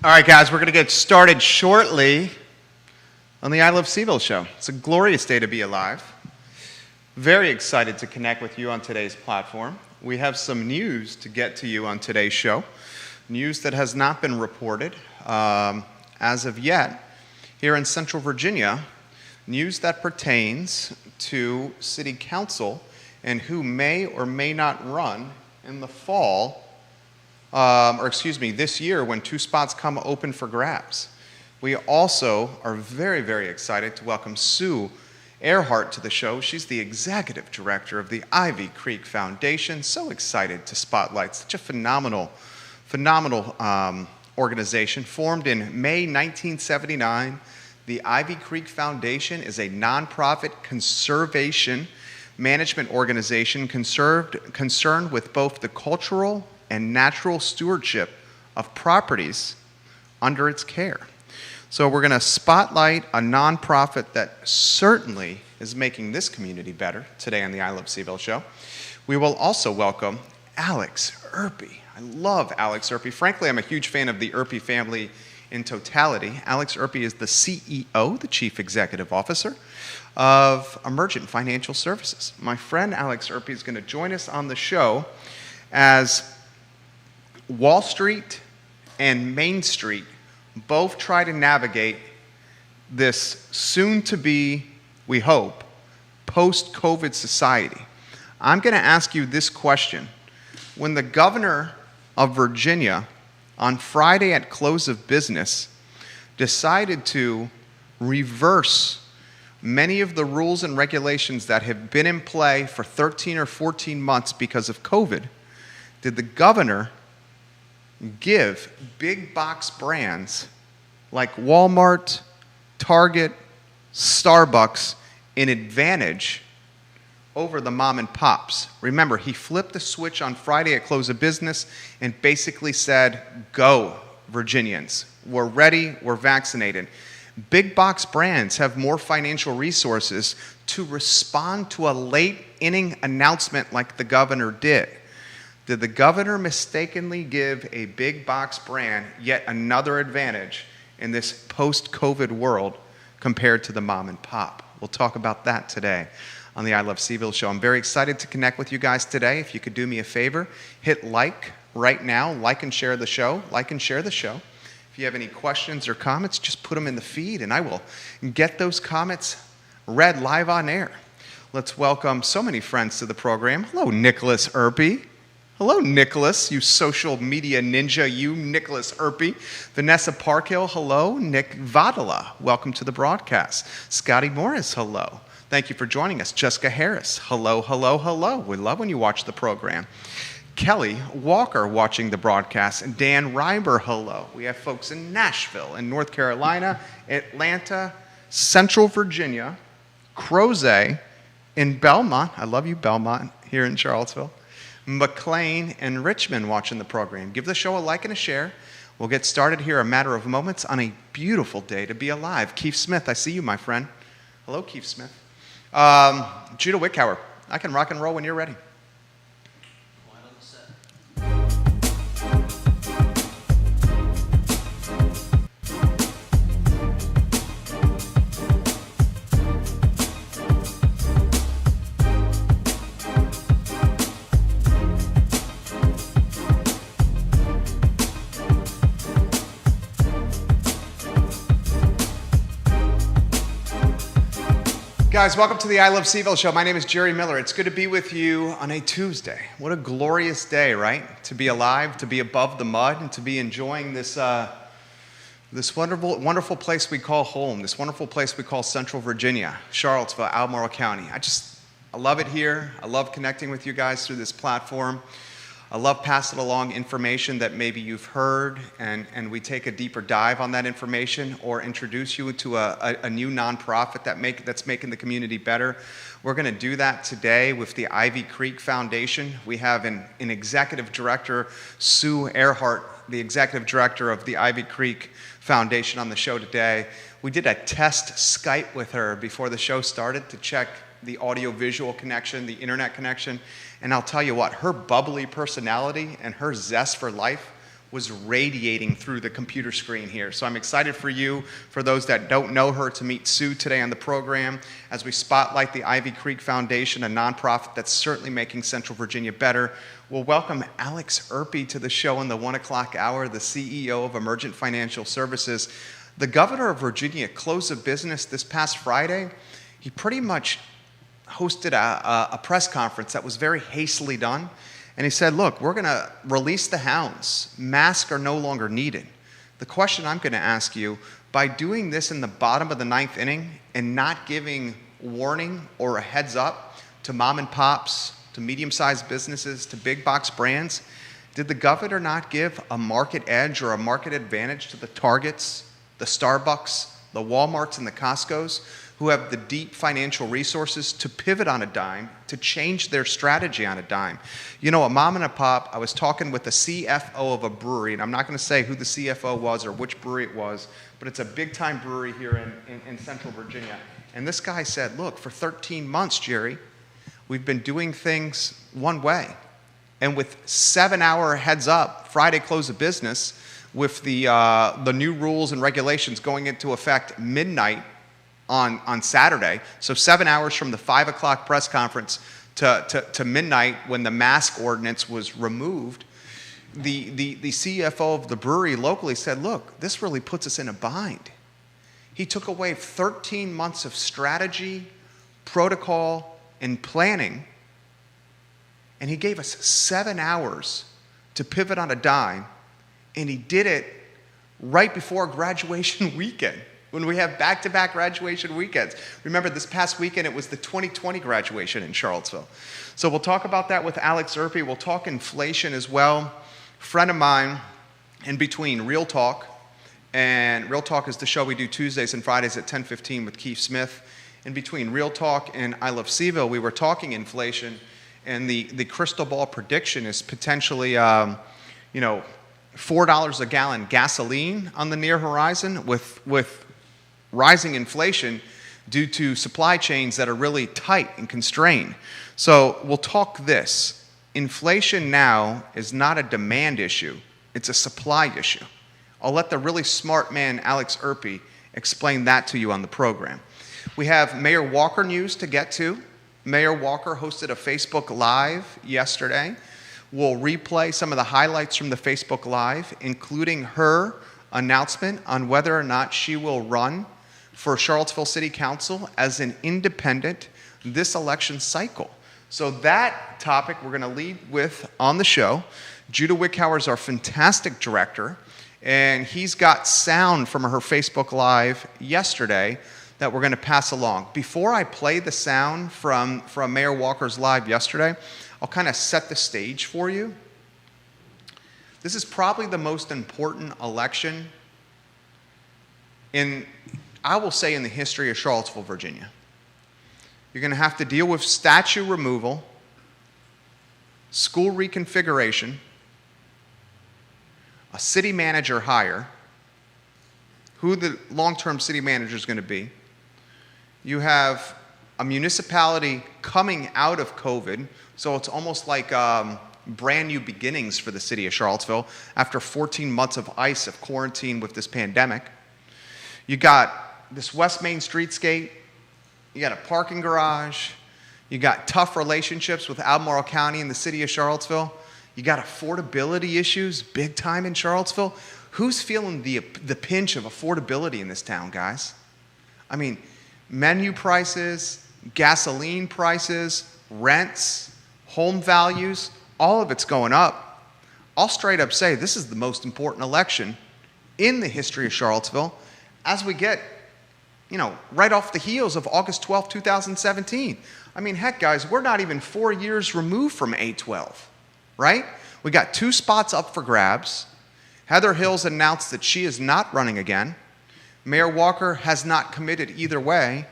All right, guys, we're going to get started shortly on the I Love Seville show. It's a glorious day to be alive. Very excited to connect with you on today's platform. We have some news to get to you on today's show. News that has not been reported as of yet here in Central Virginia. News that pertains to City Council and who may or may not run in the fall, this year when 2 spots come open for grabs. We also are very, very excited to welcome Sue Earhart to the show. She's the executive director of the Ivy Creek Foundation. So excited to spotlight such a phenomenal organization formed in May 1979. The Ivy Creek Foundation is a nonprofit conservation management organization concerned with both the cultural and natural stewardship of properties under its care. So we're going to spotlight a nonprofit that certainly is making this community better today on the I Love Seville show. We will also welcome Alex Erpy. I love Alex Erpy. Frankly, I'm a huge fan of the Erpy family in totality. Alex Erpy is the CEO, the Chief Executive Officer of Emergent Financial Services. My friend Alex Erpy is going to join us on the show as Wall Street and Main Street both try to navigate this soon-to-be, we hope, post-COVID society. I'm going to ask you this question. When the governor of Virginia, on Friday at close of business, decided to reverse many of the rules and regulations that have been in play for 13 or 14 months because of COVID, did the governor give big box brands like Walmart, Target, Starbucks an advantage over the mom and pops? Remember, he flipped the switch on Friday at close of business and basically said, go, Virginians. We're ready, we're vaccinated. Big box brands have more financial resources to respond to a late inning announcement like the governor did. Did the governor mistakenly give a big box brand yet another advantage in this post-COVID world compared to the mom and pop? We'll talk about that today on the I Love Seville show. I'm very excited to connect with you guys today. If you could do me a favor, hit like right now, like and share the show, like and share the show. If you have any questions or comments, just put them in the feed and I will get those comments read live on air. Let's welcome so many friends to the program. Hello, Nicholas Erpy. Hello, Nicholas, you social media ninja, you, Nicholas Erpy. Vanessa Parkhill, hello. Nick Vadala, welcome to the broadcast. Scotty Morris, hello. Thank you for joining us. Jessica Harris, hello, hello, hello. We love when you watch the program. Kelly Walker watching the broadcast. And Dan Reiber, hello. We have folks in Nashville, in North Carolina, Atlanta, Central Virginia, Crozet, in Belmont. I love you, Belmont, here in Charlottesville. McLean and Richmond watching the program. Give the show a like and a share. We'll get started here in a matter of moments on a beautiful day to be alive. Keith Smith, I see you, my friend. Hello, Keith Smith. Judah Wickhauer, I can rock and roll when you're ready. Guys, welcome to the I Love Seville show. My name is Jerry Miller. It's good to be with you on a Tuesday. What a glorious day, right? To be alive, to be above the mud, and to be enjoying this wonderful place we call home, this wonderful place we call Central Virginia, Charlottesville, Albemarle County. I love it here. I love connecting with you guys through this platform. I love passing along information that maybe you've heard, and we take a deeper dive on that information or introduce you to a new nonprofit that's making the community better. We're going to do that today with the Ivy Creek Foundation. We have an executive director, Sue Earhart, the executive director of the Ivy Creek Foundation, on the show today. We did a test Skype with her before the show started to check the audio-visual connection, the internet connection, and I'll tell you what, her bubbly personality and her zest for life was radiating through the computer screen here. So I'm excited for you, for those that don't know her, to meet Sue today on the program as we spotlight the Ivy Creek Foundation, a nonprofit that's certainly making Central Virginia better. We'll welcome Alex Erpy to the show in the 1 o'clock hour, the CEO of Emergent Financial Services. The governor of Virginia closed of business this past Friday. He pretty much hosted a press conference that was very hastily done. And he said, look, we're going to release the hounds. Masks are no longer needed. The question I'm going to ask you, by doing this in the bottom of the 9th inning and not giving warning or a heads up to mom and pops, to medium-sized businesses, to big box brands, did the governor not give a market edge or a market advantage to the Targets, the Starbucks, the Walmarts, and the Costcos, who have the deep financial resources to pivot on a dime, to change their strategy on a dime? You know, a mom and a pop, I was talking with the CFO of a brewery, and I'm not going to say who the CFO was or which brewery it was, but it's a big-time brewery here in Central Virginia. And this guy said, look, for 13 months, Jerry, we've been doing things one way. And with 7-hour heads up, Friday close of business, with the new rules and regulations going into effect midnight on Saturday, so 7 hours from the 5 o'clock press conference to midnight when the mask ordinance was removed, the CFO of the brewery locally said, look, this really puts us in a bind. He took away 13 months of strategy, protocol, and planning, and he gave us 7 hours to pivot on a dime, and he did it right before graduation weekend, when we have back-to-back graduation weekends. Remember, this past weekend, it was the 2020 graduation in Charlottesville. So we'll talk about that with Alex Erpy. We'll talk inflation as well. Friend of mine, in between Real Talk, and Real Talk is the show we do Tuesdays and Fridays at 10:15 with Keith Smith. In between Real Talk and I Love Seville, we were talking inflation, and the crystal ball prediction is potentially, $4 a gallon gasoline on the near horizon, with rising inflation due to supply chains that are really tight and constrained. So we'll talk this. Inflation now is not a demand issue, it's a supply issue. I'll let the really smart man, Alex Erpy, explain that to you on the program. We have Mayor Walker news to get to. Mayor Walker hosted a Facebook Live yesterday. We'll replay some of the highlights from the Facebook Live, including her announcement on whether or not she will run for Charlottesville City Council as an independent this election cycle. So that topic we're going to lead with on the show. Judah Wickhauer is our fantastic director, and he's got sound from her Facebook Live yesterday that we're going to pass along. Before I play the sound from Mayor Walker's Live yesterday, I'll kind of set the stage for you. This is probably the most important election I will say, in the history of Charlottesville, Virginia. You're going to have to deal with statue removal, school reconfiguration, a city manager hire, who the long-term city manager is going to be. You have a municipality coming out of COVID, so it's almost like brand new beginnings for the city of Charlottesville after 14 months of ice of quarantine with this pandemic. You got this West Main streetscape, you got a parking garage, you got tough relationships with Albemarle County and the city of Charlottesville, you got affordability issues big time in Charlottesville. Who's feeling the pinch of affordability in this town, guys? I mean, menu prices, gasoline prices, rents, home values, all of it's going up. I'll straight up say this is the most important election in the history of Charlottesville as we get, right off the heels of August 12, 2017. I mean, heck, guys, we're not even 4 years removed from 8/12, right? We got 2 spots up for grabs. Heather Hills announced that she is not running again. Mayor Walker has not committed either way,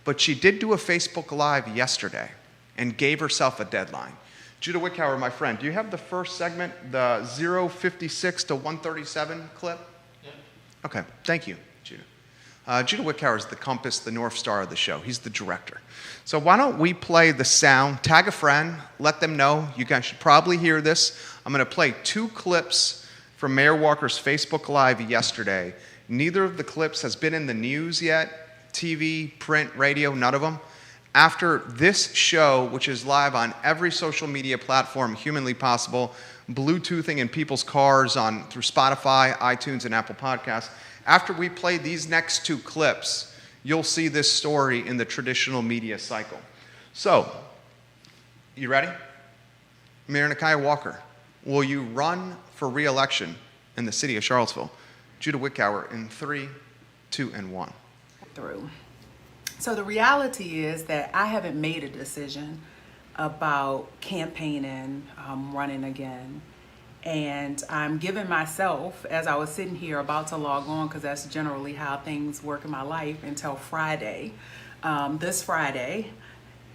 but she did do a Facebook Live yesterday and gave herself a deadline. Judah Wickhauer, my friend, do you have the first segment, the 056 to 137 clip? Yeah. Okay, thank you, Judah. Judah Wickhauer is the compass, the North Star of the show. He's the director. So why don't we play the sound, tag a friend, let them know. You guys should probably hear this. I'm going to play 2 clips from Mayor Walker's Facebook Live yesterday. Neither of the clips has been in the news yet, TV, print, radio, none of them. After this show, which is live on every social media platform humanly possible, Bluetoothing in people's cars through Spotify, iTunes, and Apple Podcasts, after we play these next two clips, you'll see this story in the traditional media cycle. So, you ready? Mayor Nakia Walker, will you run for re-election in the city of Charlottesville? Judah Wickower in 3, 2, and 1. So the reality is that I haven't made a decision about campaigning, running again. And I'm giving myself, as I was sitting here about to log on, because that's generally how things work in my life, until Friday, this Friday,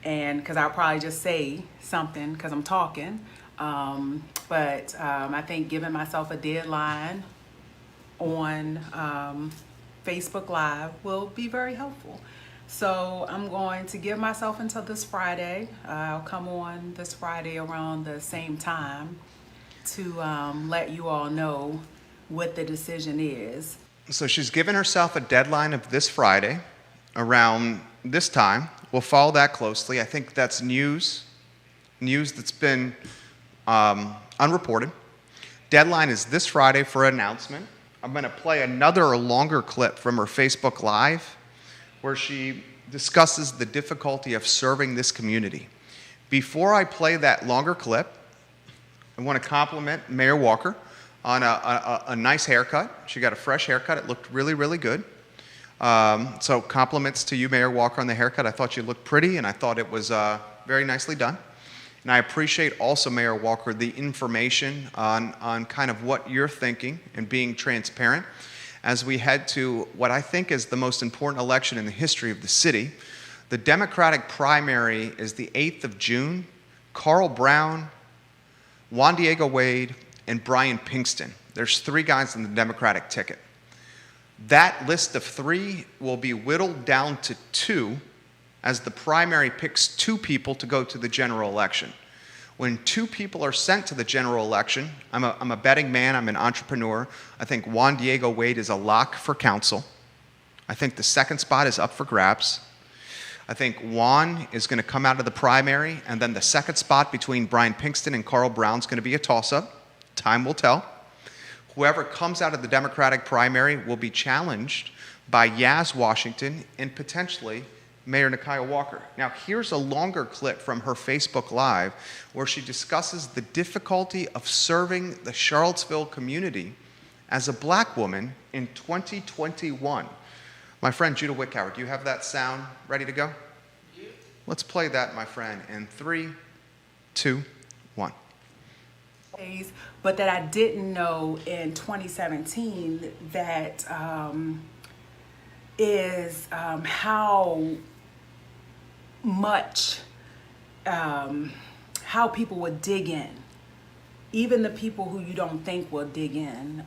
and because I'll probably just say something because I'm talking. But I think giving myself a deadline on Facebook Live will be very helpful. So I'm going to give myself until this Friday. I'll come on this Friday around the same time to let you all know what the decision is. So she's given herself a deadline of this Friday around this time. We'll follow that closely. I think that's news that's been unreported. Deadline is this Friday for an announcement. I'm going to play another longer clip from her Facebook Live where she discusses the difficulty of serving this community. Before I play that longer clip, I want to compliment Mayor Walker on a nice haircut. She got a fresh haircut. It looked really, really good. So compliments to you, Mayor Walker, on the haircut. I thought you looked pretty, and I thought it was very nicely done. And I appreciate also, Mayor Walker, the information on kind of what you're thinking and being transparent as we head to what I think is the most important election in the history of the city. The Democratic primary is the 8th of June. Carl Brown, Juan Diego Wade, and Brian Pinkston. There's 3 guys on the Democratic ticket. That list of 3 will be whittled down to 2 as the primary picks 2 people to go to the general election. When 2 people are sent to the general election, I'm a betting man, I'm an entrepreneur. I think Juan Diego Wade is a lock for council. I think the second spot is up for grabs. I think Juan is going to come out of the primary, and then the second spot between Brian Pinkston and Carl Brown is going to be a toss-up. Time will tell. Whoever comes out of the Democratic primary will be challenged by Yaz Washington and potentially Mayor Nakia Walker. Now, here's a longer clip from her Facebook Live where she discusses the difficulty of serving the Charlottesville community as a black woman in 2021. My friend Judah Wickower, do you have that sound ready to go? Yeah. Let's play that, my friend, in 3, 2, 1. But that I didn't know in 2017 that is how much, how people would dig in. Even the people who you don't think will dig in.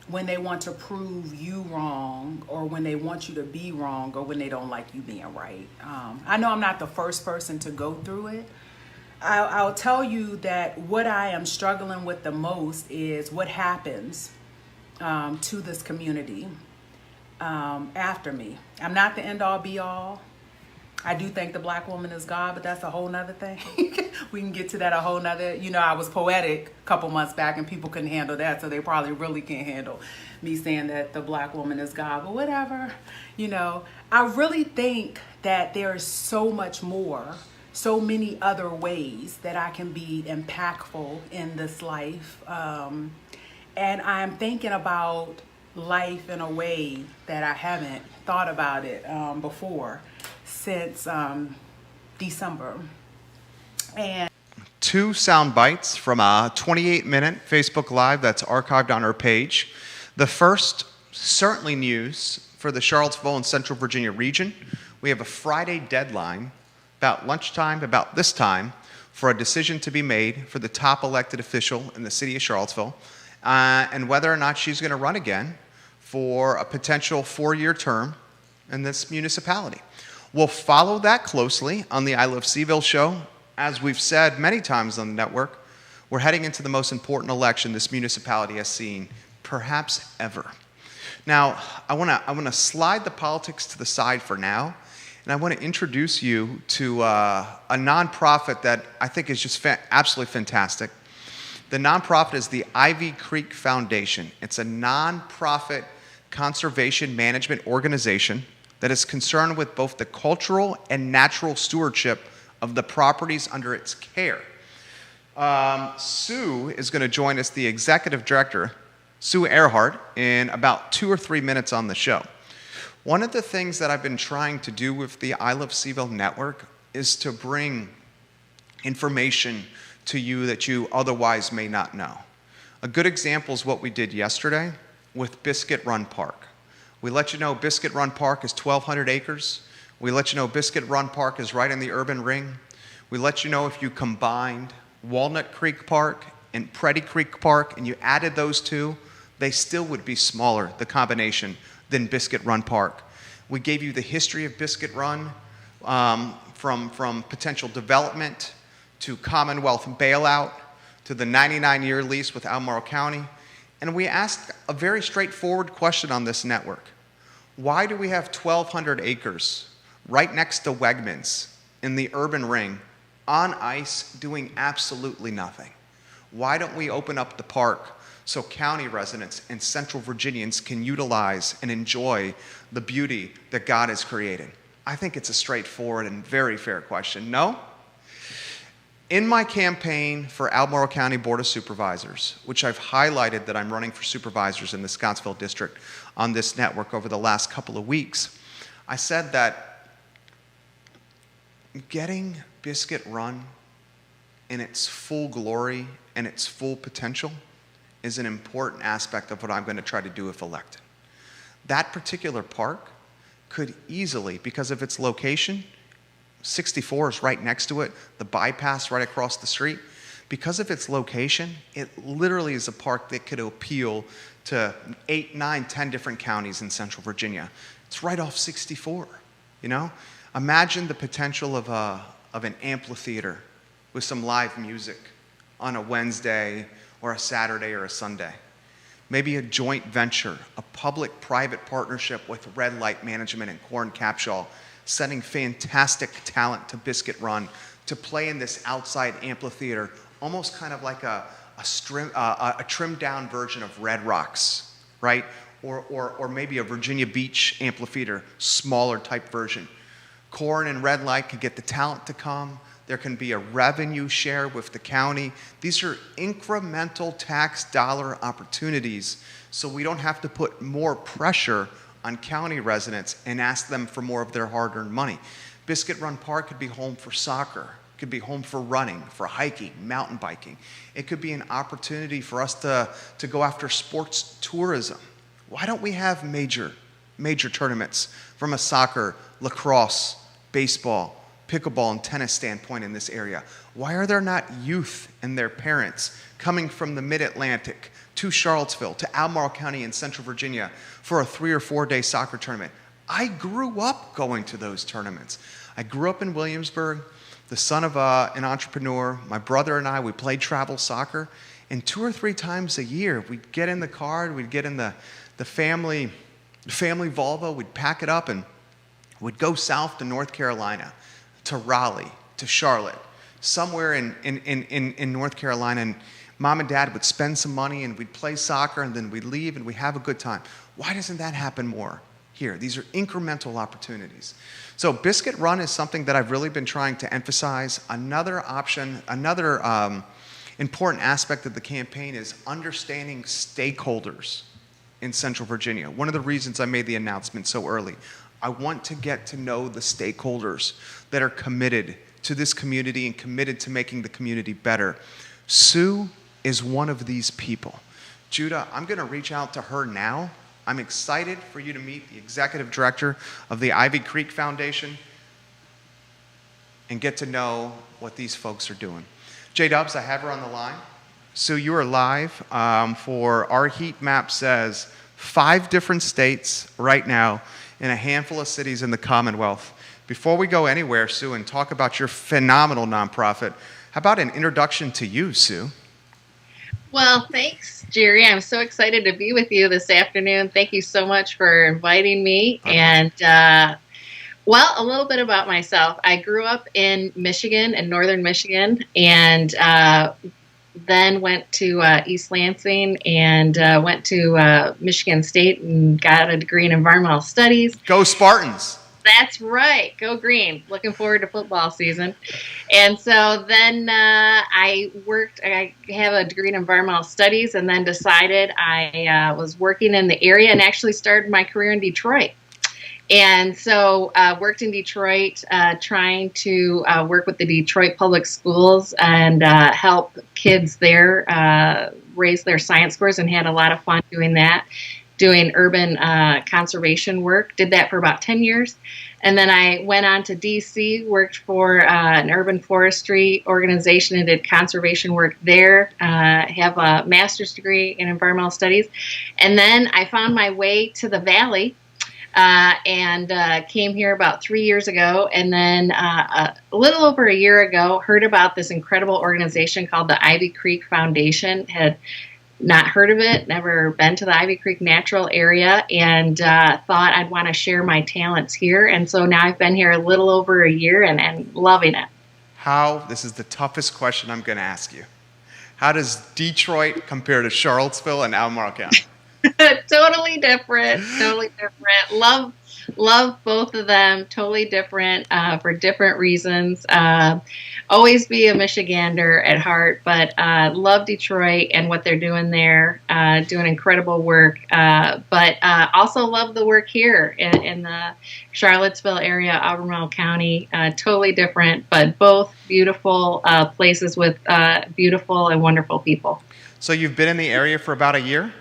When they want to prove you wrong, or when they want you to be wrong, or when they don't like you being right. I know I'm not the first person to go through it. I'll tell you that what I am struggling with the most is what happens to this community after me. I'm not the end all be all. I do think the black woman is God, but that's a whole nother thing. We can get to that a whole nother, I was poetic a couple months back and people couldn't handle that, so they probably really can't handle me saying that the black woman is God, but whatever. I really think that there is so much more, so many other ways that I can be impactful in this life. And I'm thinking about life in a way that I haven't thought about it before since December. And 2 sound bites from a 28-minute Facebook Live that's archived on our page. The first, certainly news for the Charlottesville and Central Virginia region. We have a Friday deadline, about lunchtime, about this time, for a decision to be made for the top elected official in the city of Charlottesville, and whether or not she's going to run again for a potential 4-year term in this municipality. We'll follow that closely on the I Love Seville show. As we've said many times on the network, We're heading into the most important election this municipality has seen, perhaps ever. Now, I want to slide the politics to the side for now, and I want to introduce you to a nonprofit that I think is just absolutely fantastic. The nonprofit is the Ivy Creek Foundation. It's a nonprofit conservation management organization that is concerned with both the cultural and natural stewardship of the properties under its care. Sue is going to join us, the executive director, Sue Earhart, in about 2 or 3 minutes on the show. One of the things that I've been trying to do with the I Love Seville network is to bring information to you that you otherwise may not know. A good example is what we did yesterday with Biscuit Run Park. We let you know Biscuit Run Park is 1,200 acres. We let you know Biscuit Run Park is right in the urban ring. We let you know if you combined Walnut Creek Park and Pretty Creek Park and you added those two, they still would be smaller, the combination, than Biscuit Run Park. We gave you the history of Biscuit Run, from potential development to Commonwealth bailout to the 99-year lease with Albemarle County. And we asked a very straightforward question on this network. Why do we have 1,200 acres right next to Wegmans in the urban ring on ice doing absolutely nothing? Why don't we open up the park so county residents and Central Virginians can utilize and enjoy the beauty that God has created? I think it's a straightforward and very fair question. No? In my campaign for Albemarle County Board of Supervisors, which I've highlighted that I'm running for supervisors in the Scottsville district on this network over the last couple of weeks, I said that getting Biscuit Run in its full glory and its full potential is an important aspect of what I'm going to try to do if elected. That particular park could easily, because of its location, 64 is right next to it, the bypass right across the street, because of its location, it literally is a park that could appeal to 8, 9, 10 different counties in Central Virginia. It's right off 64, you know? Imagine the potential of an amphitheater with some live music on a Wednesday or a Saturday or a Sunday. Maybe a joint venture, a public-private partnership with Red Light Management and Corn Capshaw, sending fantastic talent to Biscuit Run to play in this outside amphitheater, almost kind of like a trimmed-down version of Red Rocks, right? Or maybe a Virginia Beach amphitheater, smaller type version. Corn and Red Light can get the talent to come. There can be a revenue share with the county. These are incremental tax dollar opportunities, so we don't have to put more pressure on county residents and ask them for more of their hard-earned money. Biscuit Run Park could be home for soccer, could be home for running, for hiking, mountain biking. It could be an opportunity for us to go after sports tourism. Why don't we have major tournaments from a soccer, lacrosse, baseball, pickleball, and tennis standpoint in this area? Why are there not youth and their parents coming from the Mid-Atlantic to Charlottesville, to Albemarle County in Central Virginia for a 3 or 4 day soccer tournament? I grew up going to those tournaments. I grew up in Williamsburg, the son of an entrepreneur. My brother and I, we played travel soccer, and 2 or 3 times a year, we'd get in the car, we'd get in the family Volvo, we'd pack it up, and we'd go south to North Carolina, to Raleigh, to Charlotte, somewhere in North Carolina, and Mom and Dad would spend some money and we'd play soccer and then we'd leave and we'd have a good time. Why doesn't that happen more here? These are incremental opportunities. So Biscuit Run is something that I've really been trying to emphasize. Another option, another important aspect of the campaign is understanding stakeholders in Central Virginia. One of the reasons I made the announcement so early, I want to get to know the stakeholders that are committed to this community and committed to making the community better. Sue is one of these people. Judah, I'm going to reach out to her now. I'm excited for you to meet the executive director of the Ivy Creek Foundation and get to know what these folks are doing. J-Dubs, I have her on the line. Sue, you are live for our heat map says 5 different states right now in a handful of cities in the Commonwealth. Before we go anywhere, Sue, and talk about your phenomenal nonprofit, how about an introduction to you, Sue? Well, thanks, Jerry. I'm so excited to be with you this afternoon. Thank you so much for inviting me. And, well, a little bit about myself. I grew up in Michigan, in northern Michigan, and then went to East Lansing and went to Michigan State and got a degree in environmental studies. Go Spartans! That's right. Go Green. Looking forward to football season. And so then I have a degree in environmental studies, and then decided I was working in the area and actually started my career in Detroit. And so worked in Detroit trying to work with the Detroit Public Schools and help kids there raise their science scores, and had a lot of fun doing that, doing urban conservation work. Did that for about 10 years. And then I went on to D.C., worked for an urban forestry organization and did conservation work there, have a master's degree in environmental studies. And then I found my way to the Valley and came here about 3 years ago. And then a little over a year ago, heard about this incredible organization called the Ivy Creek Foundation. Had not heard of it, never been to the Ivy Creek Natural Area, and thought I'd want to share my talents here. And so now I've been here a little over a year and loving it. This is the toughest question I'm going to ask you. How does Detroit compare to Charlottesville and Albemarle County? Totally different. Love both of them. Totally different for different reasons. Always be a Michigander at heart, but love Detroit and what they're doing there, doing incredible work. But also love the work here in the Charlottesville area, Albemarle County. Totally different, but both beautiful places with beautiful and wonderful people. So you've been in the area for about a year?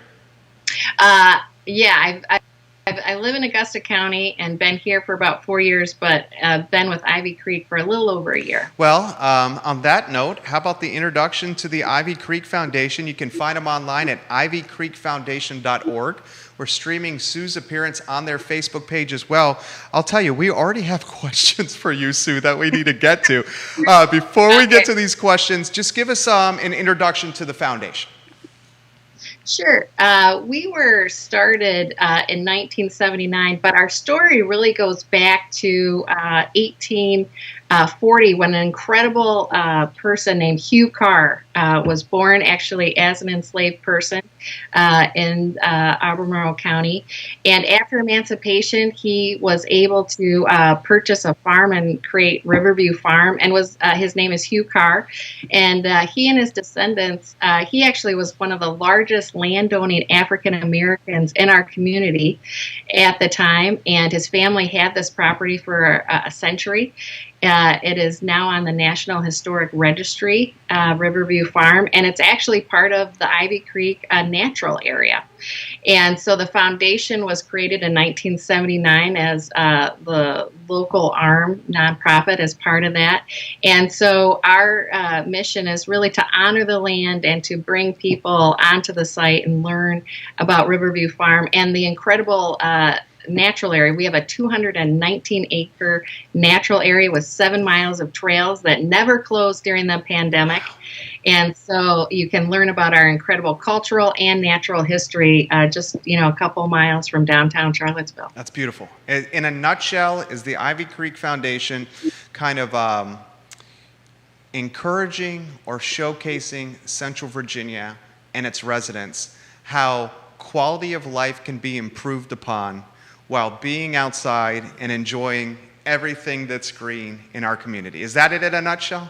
Yeah, I live in Augusta County and been here for about 4 years, but been with Ivy Creek for a little over a year. Well, on that note, how about the introduction to the Ivy Creek Foundation? You can find them online at ivycreekfoundation.org. We're streaming Sue's appearance on their Facebook page as well. I'll tell you, we already have questions for you, Sue, that we need to get to. Before we get to these questions, just give us an introduction to the foundation. Sure. We were started in 1979, but our story really goes back to 1840 when an incredible person named Hugh Carr was born actually as an enslaved person in Albemarle County. And after emancipation, he was able to purchase a farm and create Riverview Farm, and his name is Hugh Carr. And he and his descendants, he actually was one of the largest landowning African Americans in our community at the time, and his family had this property for a century. It is now on the National Historic Registry, Riverview Farm, and it's actually part of the Ivy Creek Natural Area. And so the foundation was created in 1979 as the local arm nonprofit as part of that. And so our mission is really to honor the land and to bring people onto the site and learn about Riverview Farm and the incredible natural area. We have a 219-acre natural area with 7 miles of trails that never closed during the pandemic. And so you can learn about our incredible cultural and natural history just, a couple miles from downtown Charlottesville. That's beautiful. In a nutshell, is the Ivy Creek Foundation kind of encouraging or showcasing Central Virginia and its residents, how quality of life can be improved upon while being outside and enjoying everything that's green in our community. Is that it in a nutshell?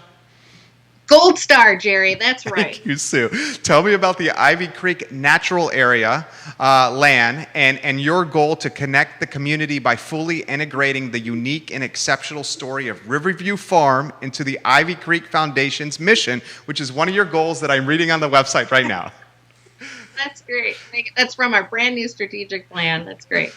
Gold star, Jerry. That's right. Thank you, Sue. Tell me about the Ivy Creek Natural Area land and your goal to connect the community by fully integrating the unique and exceptional story of Riverview Farm into the Ivy Creek Foundation's mission, which is one of your goals that I'm reading on the website right now. That's great. That's from our brand new strategic plan. That's great.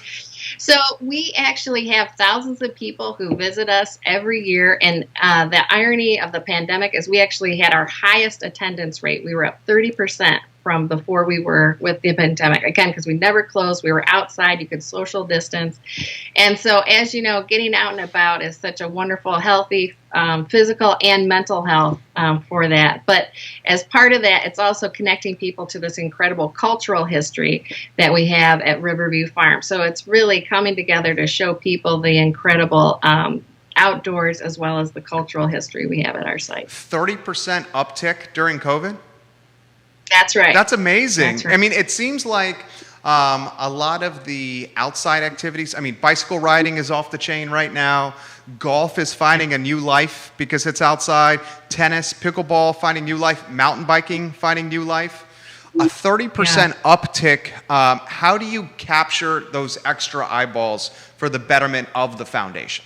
So we actually have thousands of people who visit us every year. And the irony of the pandemic is we actually had our highest attendance rate. We were up 30% from before we were with the pandemic. Again, because we never closed, we were outside, you could social distance. And so, as you know, getting out and about is such a wonderful, healthy, physical and mental health for that. But as part of that, it's also connecting people to this incredible cultural history that we have at Riverview Farm. So it's really coming together to show people the incredible outdoors as well as the cultural history we have at our site. 30% uptick during COVID? That's right. That's amazing. That's right. I mean, it seems like a lot of the outside activities, I mean, bicycle riding is off the chain right now. Golf is finding a new life because it's outside. Tennis, pickleball finding new life. Mountain biking finding new life. A 30% uptick. How do you capture those extra eyeballs for the betterment of the foundation?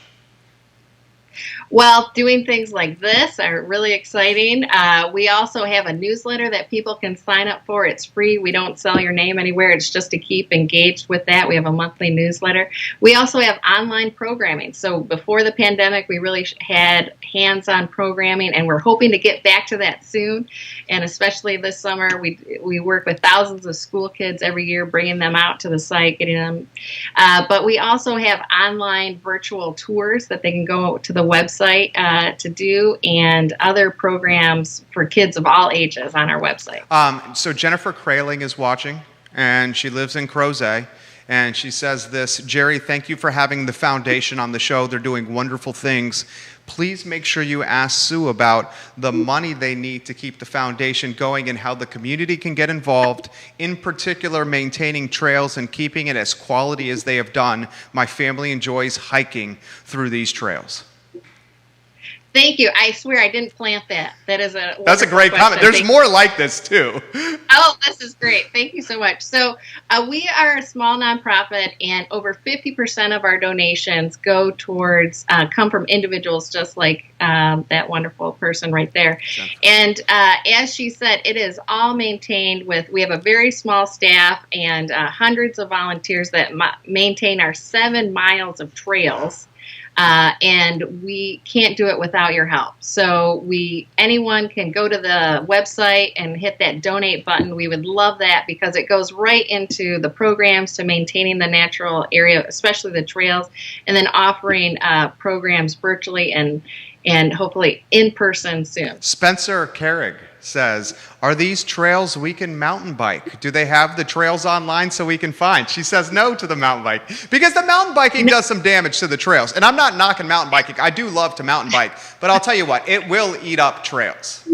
Well, doing things like this are really exciting. We also have a newsletter that people can sign up for. It's free. We don't sell your name anywhere. It's just to keep engaged with that. We have a monthly newsletter. We also have online programming. So before the pandemic, we really had hands-on programming, and we're hoping to get back to that soon. And especially this summer, we work with thousands of school kids every year, bringing them out to the site, getting them. But we also have online virtual tours that they can go to the website to do, and other programs for kids of all ages on our website. So Jennifer Kraling is watching, and she lives in Crozet, and she says this: Jerry, thank you for having the foundation on the show. They're doing wonderful things. Please make sure you ask Sue about the money they need to keep the foundation going and how the community can get involved, in particular maintaining trails and keeping it as quality as they have done. My family enjoys hiking through these trails. Thank you. I swear I didn't plant that. That's a great comment. There's more like this too. Oh, this is great. Thank you so much. So we are a small nonprofit, and over 50% of our donations go towards come from individuals just like that wonderful person right there. Sure. And as she said, it is all maintained we have a very small staff and hundreds of volunteers that maintain our 7 miles of trails. And we can't do it without your help. So anyone can go to the website and hit that donate button. We would love that because it goes right into the programs to maintaining the natural area, especially the trails, and then offering programs virtually and hopefully in person soon. Spencer Carrig says, are these trails we can mountain bike? Do they have the trails online so we can find? She says no to the mountain bike because the mountain biking does some damage to the trails. And I'm not knocking mountain biking. I do love to mountain bike, but I'll tell you what, it will eat up trails.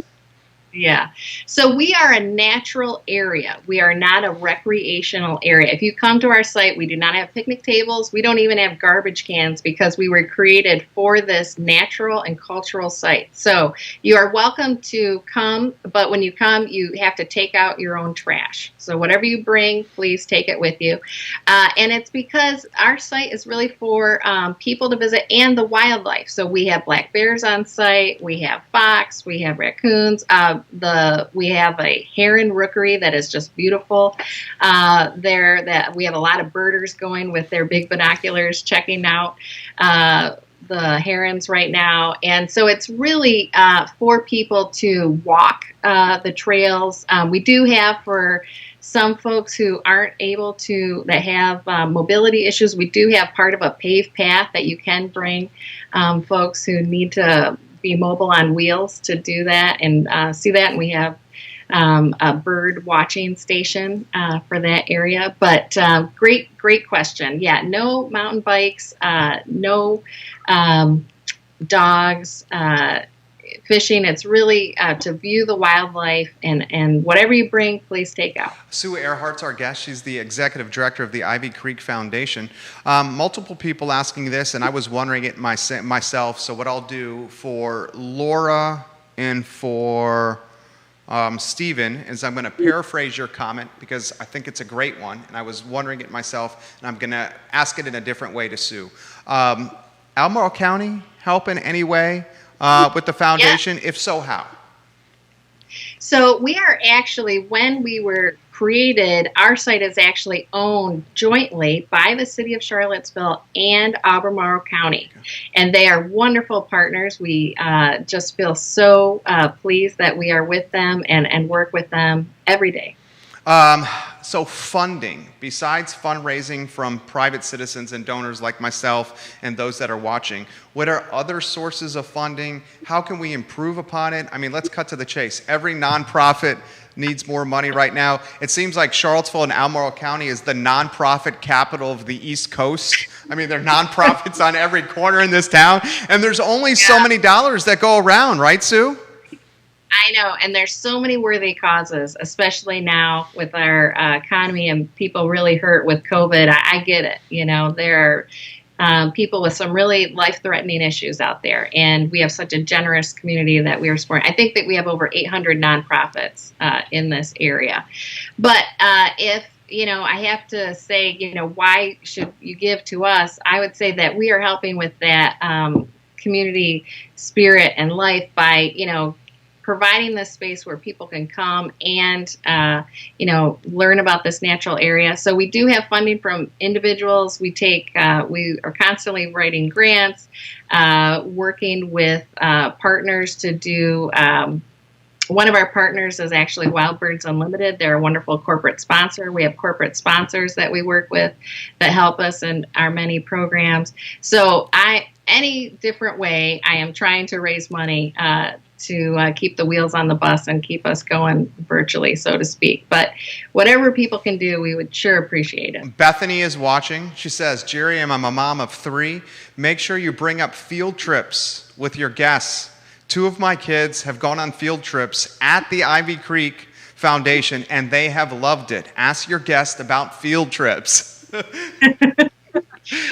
Yeah. So we are a natural area. We are not a recreational area. If you come to our site, we do not have picnic tables. We don't even have garbage cans because we were created for this natural and cultural site. So you are welcome to come, but when you come, you have to take out your own trash. So whatever you bring, please take it with you. And it's because our site is really for people to visit and the wildlife. So we have black bears on site. We have fox. We have raccoons. We have a heron rookery that is just beautiful there. That we have a lot of birders going with their big binoculars checking out the herons right now. And so it's really for people to walk the trails. We do have for some folks who aren't able to, that have mobility issues, we do have part of a paved path that you can bring folks who need to be mobile on wheels to do that and see that. And we have a bird watching station for that area. But great question. Yeah, no mountain bikes, no dogs, fishing. It's really to view the wildlife, and whatever you bring, please take out. Sue Earhart's our guest. She's the executive director of the Ivy Creek Foundation. Multiple people asking this, and I was wondering it myself. So what I'll do for Laura and for Stephen is I'm going to paraphrase your comment because I think it's a great one, and I was wondering it myself, and I'm going to ask it in a different way to Sue. Albemarle County help in any way with the foundation? Yeah. If so, how? So we are actually, when we were created, our site is actually owned jointly by the city of Charlottesville and Albemarle County. Okay. And they are wonderful partners. We just feel so pleased that we are with them and work with them every day. So funding, besides fundraising from private citizens and donors like myself and those that are watching, what are other sources of funding? How can we improve upon it? I mean, let's cut to the chase. Every nonprofit needs more money right now. It seems like Charlottesville and Albemarle County is the nonprofit capital of the East Coast. I mean, there are nonprofits on every corner in this town, and there's only so many dollars that go around, right, Sue? I know, and there's so many worthy causes, especially now with our economy and people really hurt with COVID. I get it. You know, there are people with some really life-threatening issues out there, and we have such a generous community that we are supporting. I think that we have over 800 nonprofits in this area. But if I have to say, why should you give to us? I would say that we are helping with that community spirit and life by, providing this space where people can come and, learn about this natural area. So we do have funding from individuals. We are constantly writing grants, working with partners to do. One of our partners is actually Wild Birds Unlimited. They're a wonderful corporate sponsor. We have corporate sponsors that we work with that help us in our many programs. So any different way, I am trying to raise money to keep the wheels on the bus and keep us going virtually, so to speak. But whatever people can do, we would sure appreciate it. Bethany is watching. She says, Jerry, I'm a mom of 3. Make sure you bring up field trips with your guests. 2 of my kids have gone on field trips at the Ivy Creek Foundation, and they have loved it. Ask your guest about field trips.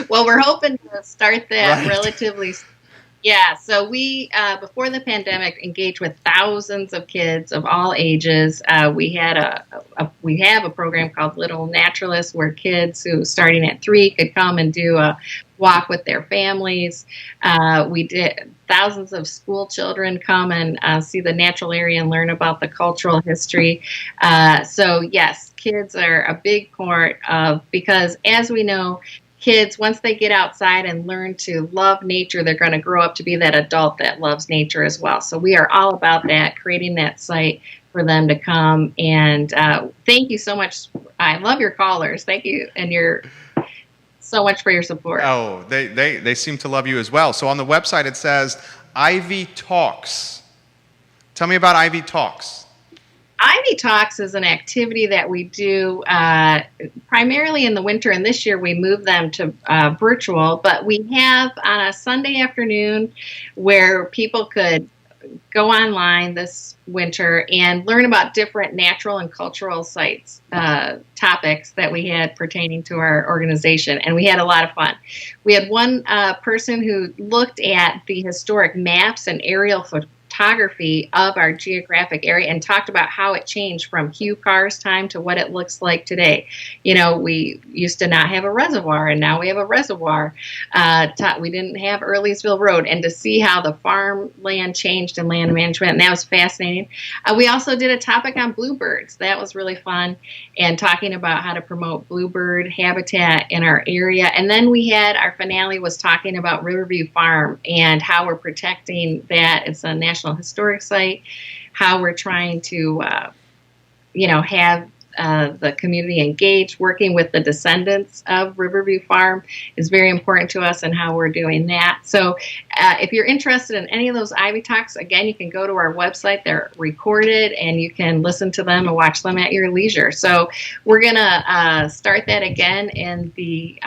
Well, we're hoping to start that relatively soon. Yeah, so we, before the pandemic, engaged with thousands of kids of all ages. We have a program called Little Naturalists where kids who, starting at 3, could come and do a walk with their families. We did thousands of school children come and see the natural area and learn about the cultural history. So yes, kids are a big part of, because as we know, kids, once they get outside and learn to love nature, they're going to grow up to be that adult that loves nature as well. So we are all about that, creating that site for them to come. And thank you so much. I love your callers. Thank you. And you're so much for your support. Oh, they seem to love you as well. So on the website, it says Ivy Talks. Tell me about Ivy Talks. Ivy Talks is an activity that we do primarily in the winter, and this year we moved them to virtual, but we have on a Sunday afternoon where people could go online this winter and learn about different natural and cultural sites, topics that we had pertaining to our organization, and we had a lot of fun. We had one person who looked at the historic maps and aerial photography of our geographic area and talked about how it changed from Hugh Carr's time to what it looks like today. We used to not have a reservoir, and now we have a reservoir. We didn't have Earlysville Road, and to see how the farmland changed in land management, and that was fascinating. We also did a topic on bluebirds. That was really fun, and talking about how to promote bluebird habitat in our area. And then we had our finale was talking about Riverview Farm and how we're protecting that. It's a National Historic Site, how we're trying to, have the community engaged. Working with the descendants of Riverview Farm is very important to us, and how we're doing that. So if you're interested in any of those Ivy Talks, again, you can go to our website. They're recorded, and you can listen to them and watch them at your leisure. So we're going to start that again in the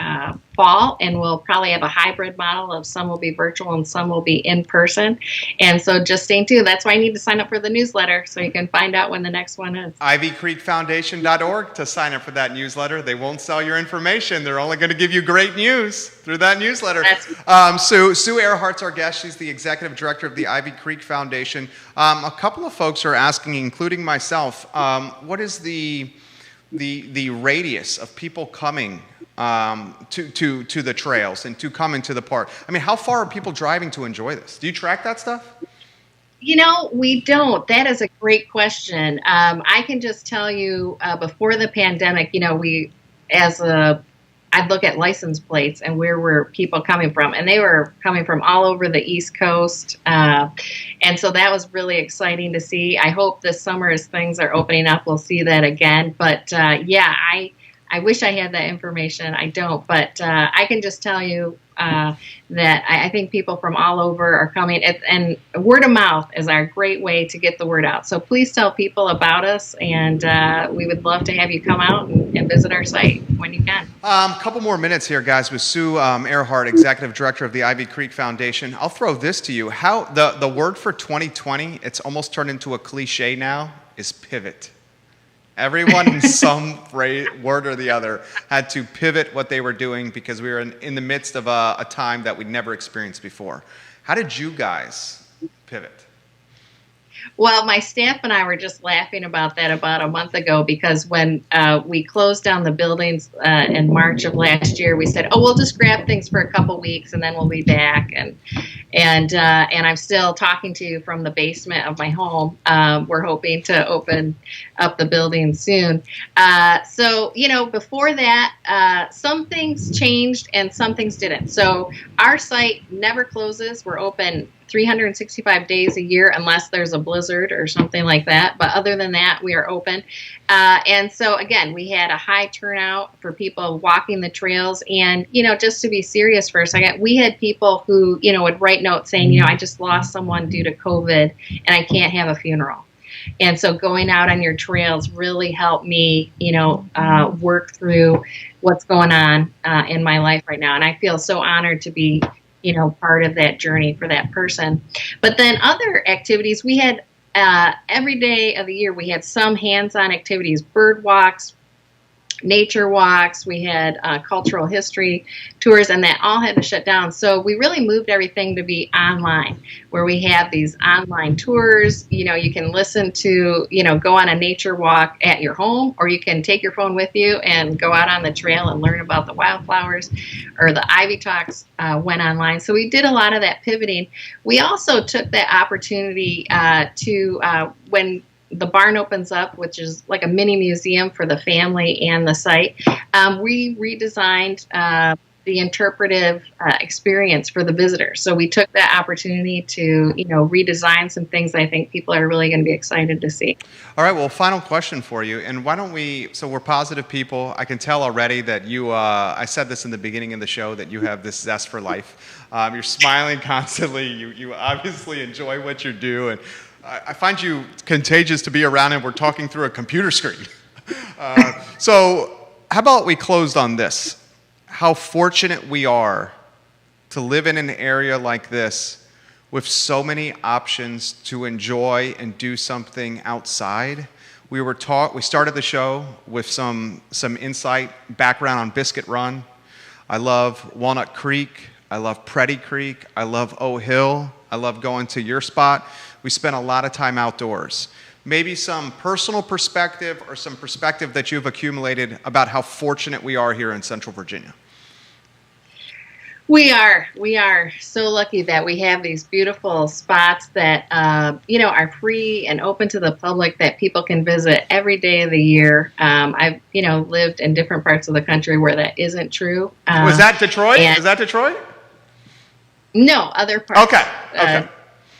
fall, and we'll probably have a hybrid model of some will be virtual and some will be in person. And so just stay tuned. That's why you need to sign up for the newsletter so you can find out when the next one is. ivycreekfoundation.org to sign up for that newsletter. They won't sell your information. They're only going to give you great news through that newsletter. Sue Earhart's our guest. She's the executive director of the Ivy Creek Foundation. A couple of folks are asking, including myself, what is the radius of people coming to the trails and to come into the park? I mean, how far are people driving to enjoy this? Do you track that stuff? We don't. That is a great question. I can just tell you, before the pandemic, we, as a I'd look at license plates and where were people coming from, and they were coming from all over the East Coast, and so that was really exciting to see. I hope this summer, as things are opening up, we'll see that again. But yeah, I wish I had that information. I don't, but I can just tell you that I think people from all over are coming, and word of mouth is our great way to get the word out. So please tell people about us, and we would love to have you come out and visit our site when you can. Couple more minutes here, guys, with Sue Earhart, Executive Director of the Ivy Creek Foundation. I'll throw this to you. How the word for 2020, it's almost turned into a cliche now, is pivot. Everyone in some word or the other had to pivot what they were doing because we were in the midst of a time that we'd never experienced before. How did you guys pivot? Well, my staff and I were just laughing about that about a month ago, because when we closed down the buildings in March of last year, we said, "Oh, we'll just grab things for a couple weeks and then we'll be back." And I'm still talking to you from the basement of my home. We're hoping to open up the building soon. So, before that, some things changed and some things didn't. So our site never closes. We're open 365 days a year unless there's a blizzard or something like that. But other than that, we are open. And so, again, we had a high turnout for people walking the trails. And, just to be serious for a second, we had people who, would write notes saying, I just lost someone due to COVID and I can't have a funeral. And so going out on your trails really helped me, work through what's going on in my life right now. And I feel so honored to be part of that journey for that person. But then other activities, we had every day of the year, we had some hands-on activities, bird walks, nature walks, we had cultural history tours, and that all had to shut down. So we really moved everything to be online, where we have these online tours. You can listen to, go on a nature walk at your home, or you can take your phone with you and go out on the trail and learn about the wildflowers, or the Ivy Talks went online. So we did a lot of that pivoting. We also took that opportunity to, when the barn opens up, which is like a mini museum for the family and the site, we redesigned the interpretive experience for the visitors. So we took that opportunity to, redesign some things I think people are really going to be excited to see. All right, well, final question for you. And why don't so we're positive people. I can tell already that you, I said this in the beginning of the show, that you have this zest for life. You're smiling constantly. You obviously enjoy what you do. And I find you contagious to be around, and we're talking through a computer screen. So how about we closed on this? How fortunate we are to live in an area like this with so many options to enjoy and do something outside. We started the show with some insight, background on Biscuit Run. I love Walnut Creek. I love Preddy Creek. I love O Hill. I love going to your spot. We spent a lot of time outdoors. Maybe some personal perspective or some perspective that you've accumulated about how fortunate we are here in Central Virginia. We are so lucky that we have these beautiful spots that, are free and open to the public, that people can visit every day of the year. I've, lived in different parts of the country where that isn't true. Was that Detroit? Is that Detroit? No, other parts. Okay.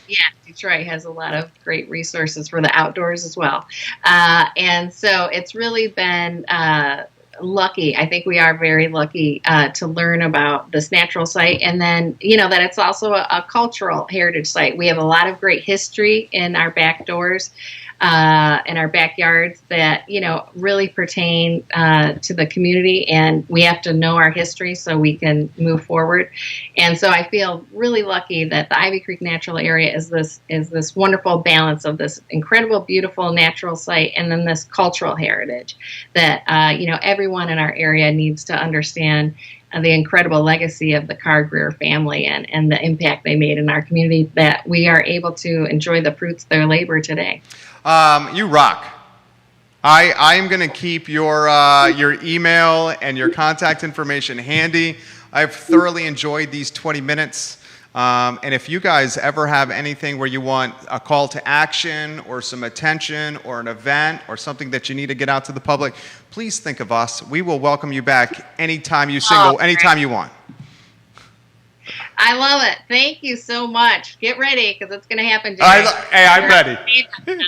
Yeah, Detroit has a lot of great resources for the outdoors as well. And so it's really been lucky. I think we are very lucky to learn about this natural site, and then, that it's also a cultural heritage site. We have a lot of great history in our back doors, in our backyards that, really pertain to the community, and we have to know our history so we can move forward. And so I feel really lucky that the Ivy Creek Natural Area is this wonderful balance of this incredible, beautiful natural site and then this cultural heritage that, everyone in our area needs to understand the incredible legacy of the Carr-Greer family and the impact they made in our community, that we are able to enjoy the fruits of their labor today. You rock. I am going to keep your email and your contact information handy. I've thoroughly enjoyed these 20 minutes. And if you guys ever have anything where you want a call to action or some attention or an event or something that you need to get out to the public, please think of us. We will welcome you back anytime you single, anytime you want. I love it. Thank you so much. Get ready because it's going to happen today. Hey, I'm ready.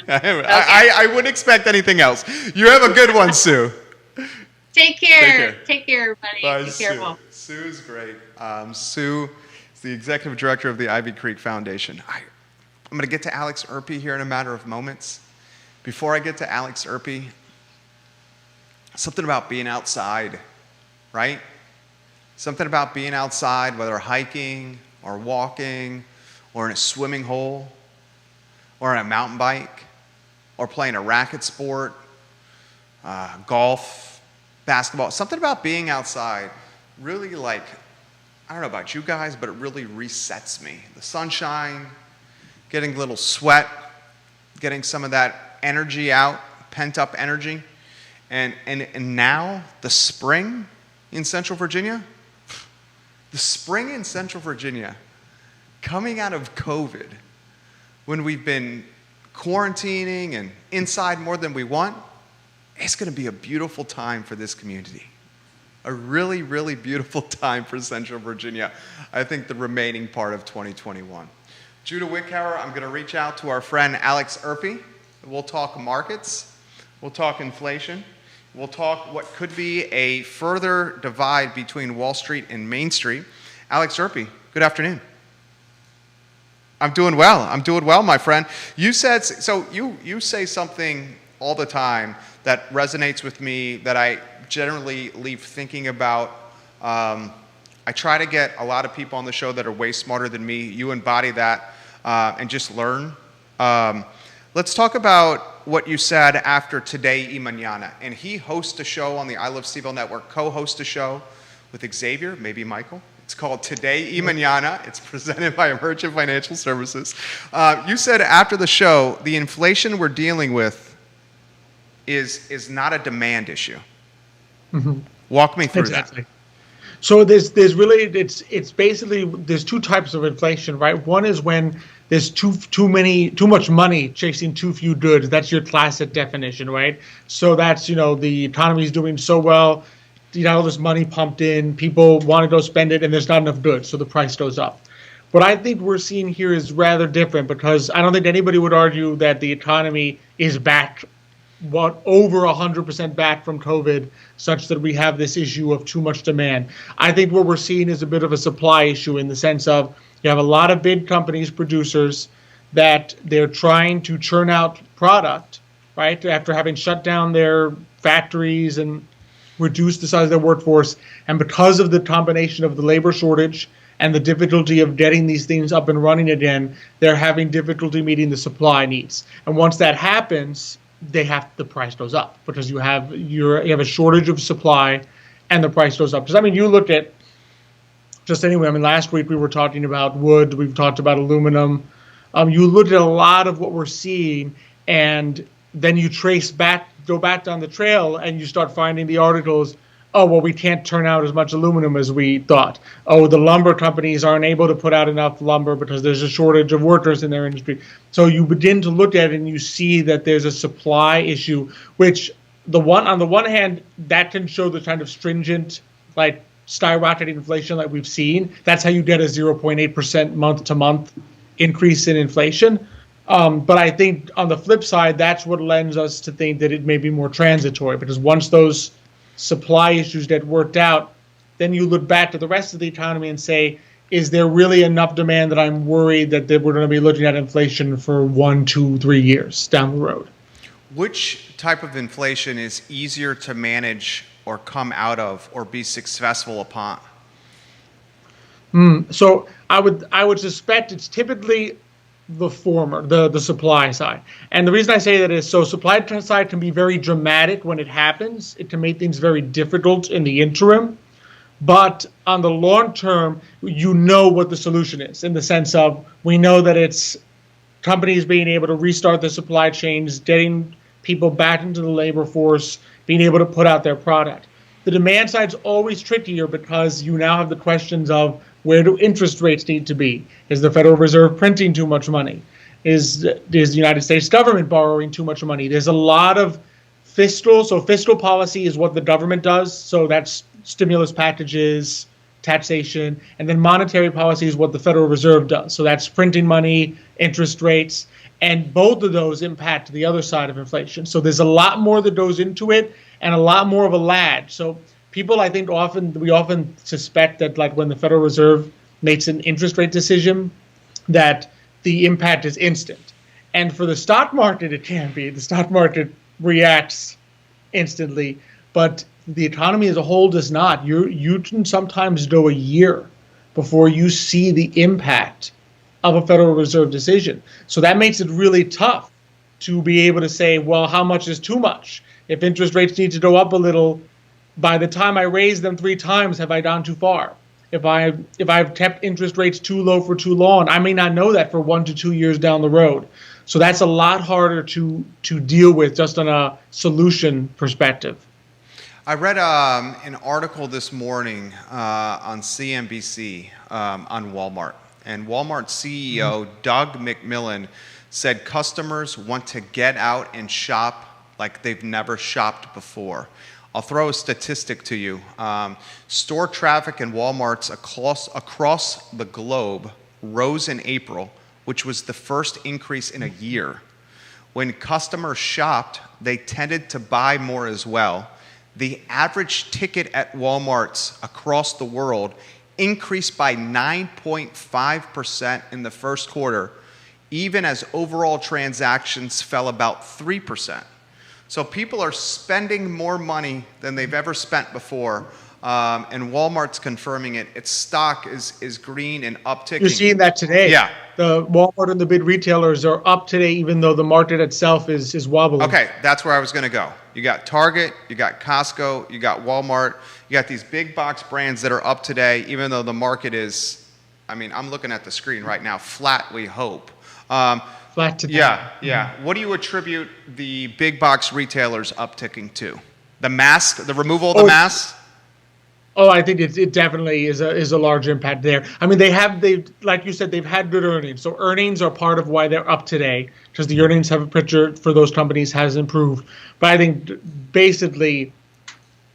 I wouldn't expect anything else. You have a good one, Sue. Take care. Take care, everybody. Bye, Be Sue. careful. Sue's great. Sue is the executive director of the Ivy Creek Foundation. I'm going to get to Alex Erpy here in a matter of moments. Before I get to Alex Erpy, something about being outside, right? Something about being outside, whether hiking or walking or in a swimming hole or on a mountain bike or playing a racket sport, golf, basketball. Something about being outside really, like, I don't know about you guys, but it really resets me. The sunshine, getting a little sweat, getting some of that energy out, pent up energy. And now the spring in Central Virginia, the spring in Central Virginia, coming out of COVID, when we've been quarantining and inside more than we want, it's going to be a beautiful time for this community. A really, really beautiful time for Central Virginia, I think the remaining part of 2021. Judah Wickhauer, I'm going to reach out to our friend Alex Erpy. We'll talk markets. We'll talk inflation. We'll talk what could be a further divide between Wall Street and Main Street. Alex Erpy, good afternoon. I'm doing well, my friend. You said, so you say something all the time that resonates with me that I generally leave thinking about. I try to get a lot of people on the show that are way smarter than me. You embody that and just learn. Let's talk about what you said after Today y Mañana. And he hosts a show on the I Love CVille Network, co-hosts a show with Xavier, maybe Michael. It's called Today y Mañana. It's presented by Emergent Financial Services. You said after the show, the inflation we're dealing with is not a demand issue. Mm-hmm. Walk me through that. So there's really it's basically there's two types of inflation, right? One is when there's too much money chasing too few goods. That's your classic definition, right? So that's, the economy is doing so well, all this money pumped in, people want to go spend it, and there's not enough goods, so the price goes up. What I think we're seeing here is rather different, because I don't think anybody would argue that the economy is back, over 100% back from COVID, such that we have this issue of too much demand. I think what we're seeing is a bit of a supply issue, in the sense of you have a lot of big companies, producers, that they're trying to churn out product, right, after having shut down their factories and reduced the size of their workforce. And because of the combination of the labor shortage and the difficulty of getting these things up and running again, they're having difficulty meeting the supply needs. And once that happens, the price goes up, because you have a shortage of supply and the price goes up. Because you look at last week we were talking about wood, we've talked about aluminum. You look at a lot of what we're seeing, and then you go back down the trail, and you start finding the articles. Oh, well, we can't turn out as much aluminum as we thought. Oh, the lumber companies aren't able to put out enough lumber because there's a shortage of workers in their industry. So you begin to look at it and you see that there's a supply issue, which on the one hand, that can show the kind of stringent, like, skyrocketing inflation that we've seen. That's how you get a 0.8% month-to-month increase in inflation. But I think on the flip side, that's what lends us to think that it may be more transitory, because once those supply issues get worked out, then you look back to the rest of the economy and say, is there really enough demand that I'm worried that we're going to be looking at inflation for 1, 2, 3 years down the road? Which type of inflation is easier to manage or come out of or be successful upon? So I would suspect it's typically the former, the supply side. And the reason I say that is, so supply side can be very dramatic when it happens. It can make things very difficult in the interim. But on the long term, what the solution is, in the sense of, we know that it's companies being able to restart the supply chains, getting people back into the labor force, being able to put out their product. The demand side's always trickier, because you now have the questions of Where do interest rates need to be? Is the Federal Reserve printing too much money? Is the United States government borrowing too much money? There's a lot of fiscal policy is what the government does. So that's stimulus packages, taxation, and then monetary policy is what the Federal Reserve does. So that's printing money, interest rates, and both of those impact the other side of inflation. So there's a lot more that goes into it and a lot more of a lag. So people, I think, we often suspect that, like, when the Federal Reserve makes an interest rate decision, that the impact is instant. And for the stock market, it can be. The stock market reacts instantly, but the economy as a whole does not. You can sometimes go a year before you see the impact of a Federal Reserve decision. So that makes it really tough to be able to say, well, how much is too much? If interest rates need to go up a little, by the time I raise them 3 times, have I gone too far? If I've kept interest rates too low for too long, I may not know that for 1 to 2 years down the road. So that's a lot harder to deal with just on a solution perspective. I read an article this morning on CNBC on Walmart. And Walmart CEO Doug McMillon said customers want to get out and shop like they've never shopped before. I'll throw a statistic to you. Store traffic in Walmarts across the globe rose in April, which was the first increase in a year. When customers shopped, they tended to buy more as well. The average ticket at Walmarts across the world increased by 9.5% in the first quarter, even as overall transactions fell about 3%. So people are spending more money than they've ever spent before, and Walmart's confirming it. Its stock is green and upticking. You're seeing that today. Yeah. The Walmart and the big retailers are up today, even though the market itself is wobbling. Okay, that's where I was going to go. You got Target, you got Costco, you got Walmart, you got these big box brands that are up today, even though the market is, I'm looking at the screen right now, flat, we hope. Flat to Yeah. What do you attribute the big box retailers upticking to? The mask, the removal of the mask? Oh, I think it definitely is a large impact there. They like you said, they've had good earnings. So earnings are part of why they're up today, because the earnings picture for those companies has improved. But I think basically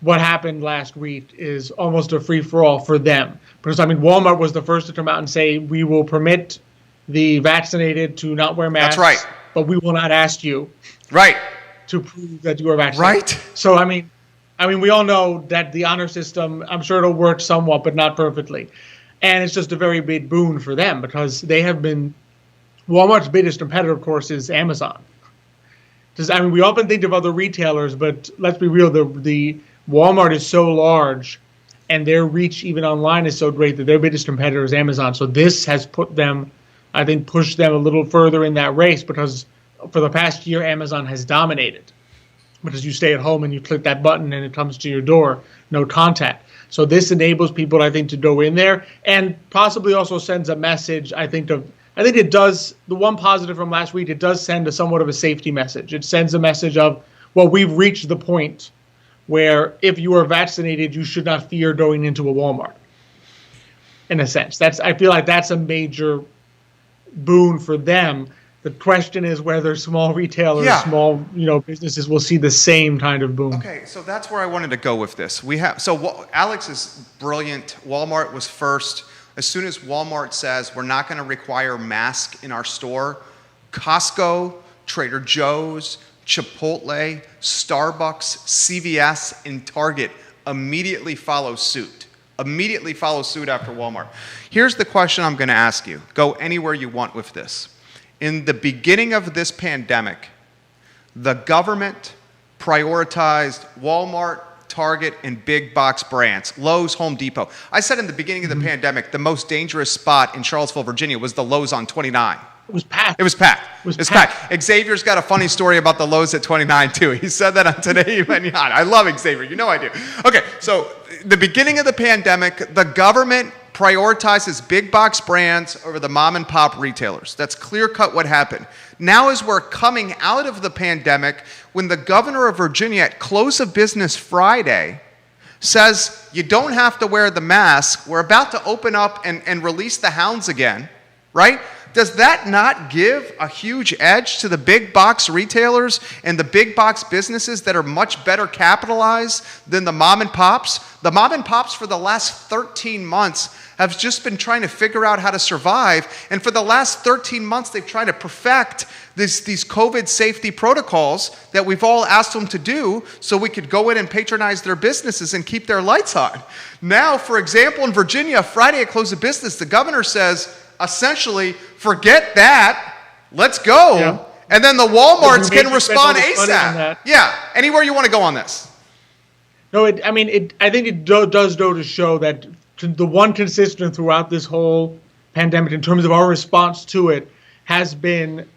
what happened last week is almost a free-for-all for them. Because, Walmart was the first to come out and say, we will permit the vaccinated to not wear masks. That's right. But we will not ask you to prove that you are vaccinated. Right. So, we all know that the honor system, I'm sure it'll work somewhat, but not perfectly. And it's just a very big boon for them because they have been, Walmart's biggest competitor, of course, is Amazon. We often think of other retailers, but let's be real, the Walmart is so large and their reach even online is so great that their biggest competitor is Amazon. So this has pushed them a little further in that race because for the past year, Amazon has dominated. Because you stay at home and you click that button and it comes to your door, no contact. So this enables people, I think, to go in there and possibly also sends a message, I think it does, the one positive from last week, it does send a somewhat of a safety message. It sends a message of, well, we've reached the point where if you are vaccinated, you should not fear going into a Walmart. In a sense, I feel like that's a major boon for them. The question is whether small retailers, small businesses will see the same kind of boom. Okay, so that's where I wanted to go with this. Alex is brilliant. Walmart was first. As soon as Walmart says we're not going to require masks in our store, Costco, Trader Joe's, Chipotle, Starbucks, CVS, and Target immediately follow suit. Immediately follow suit after Walmart. Here's the question I'm going to ask you. Go anywhere you want with this. In the beginning of this pandemic, the government prioritized Walmart, Target, and big box brands, Lowe's, Home Depot. I said in the beginning of the pandemic, the most dangerous spot in Charlottesville, Virginia was the Lowe's on 29. It was packed. It was packed. Xavier's got a funny story about the Lowe's at 29 too. He said that on Today Even Yacht. I love Xavier. You know I do. Okay, so the beginning of the pandemic, the government prioritizes big box brands over the mom and pop retailers. That's clear cut what happened. Now as we're coming out of the pandemic, when the governor of Virginia at close of business Friday says you don't have to wear the mask. We're about to open up and release the hounds again, right? Does that not give a huge edge to the big box retailers and the big box businesses that are much better capitalized than the mom and pops? The mom and pops for the last 13 months have just been trying to figure out how to survive. And for the last 13 months, they've tried to perfect these COVID safety protocols that we've all asked them to do so we could go in and patronize their businesses and keep their lights on. Now, for example, in Virginia, Friday at close of business, the governor says, essentially, forget that, let's go. Yeah. And then the Walmarts can respond ASAP. Yeah, anywhere you want to go on this. No, I think it does go to show that the one consistent throughout this whole pandemic in terms of our response to it has been,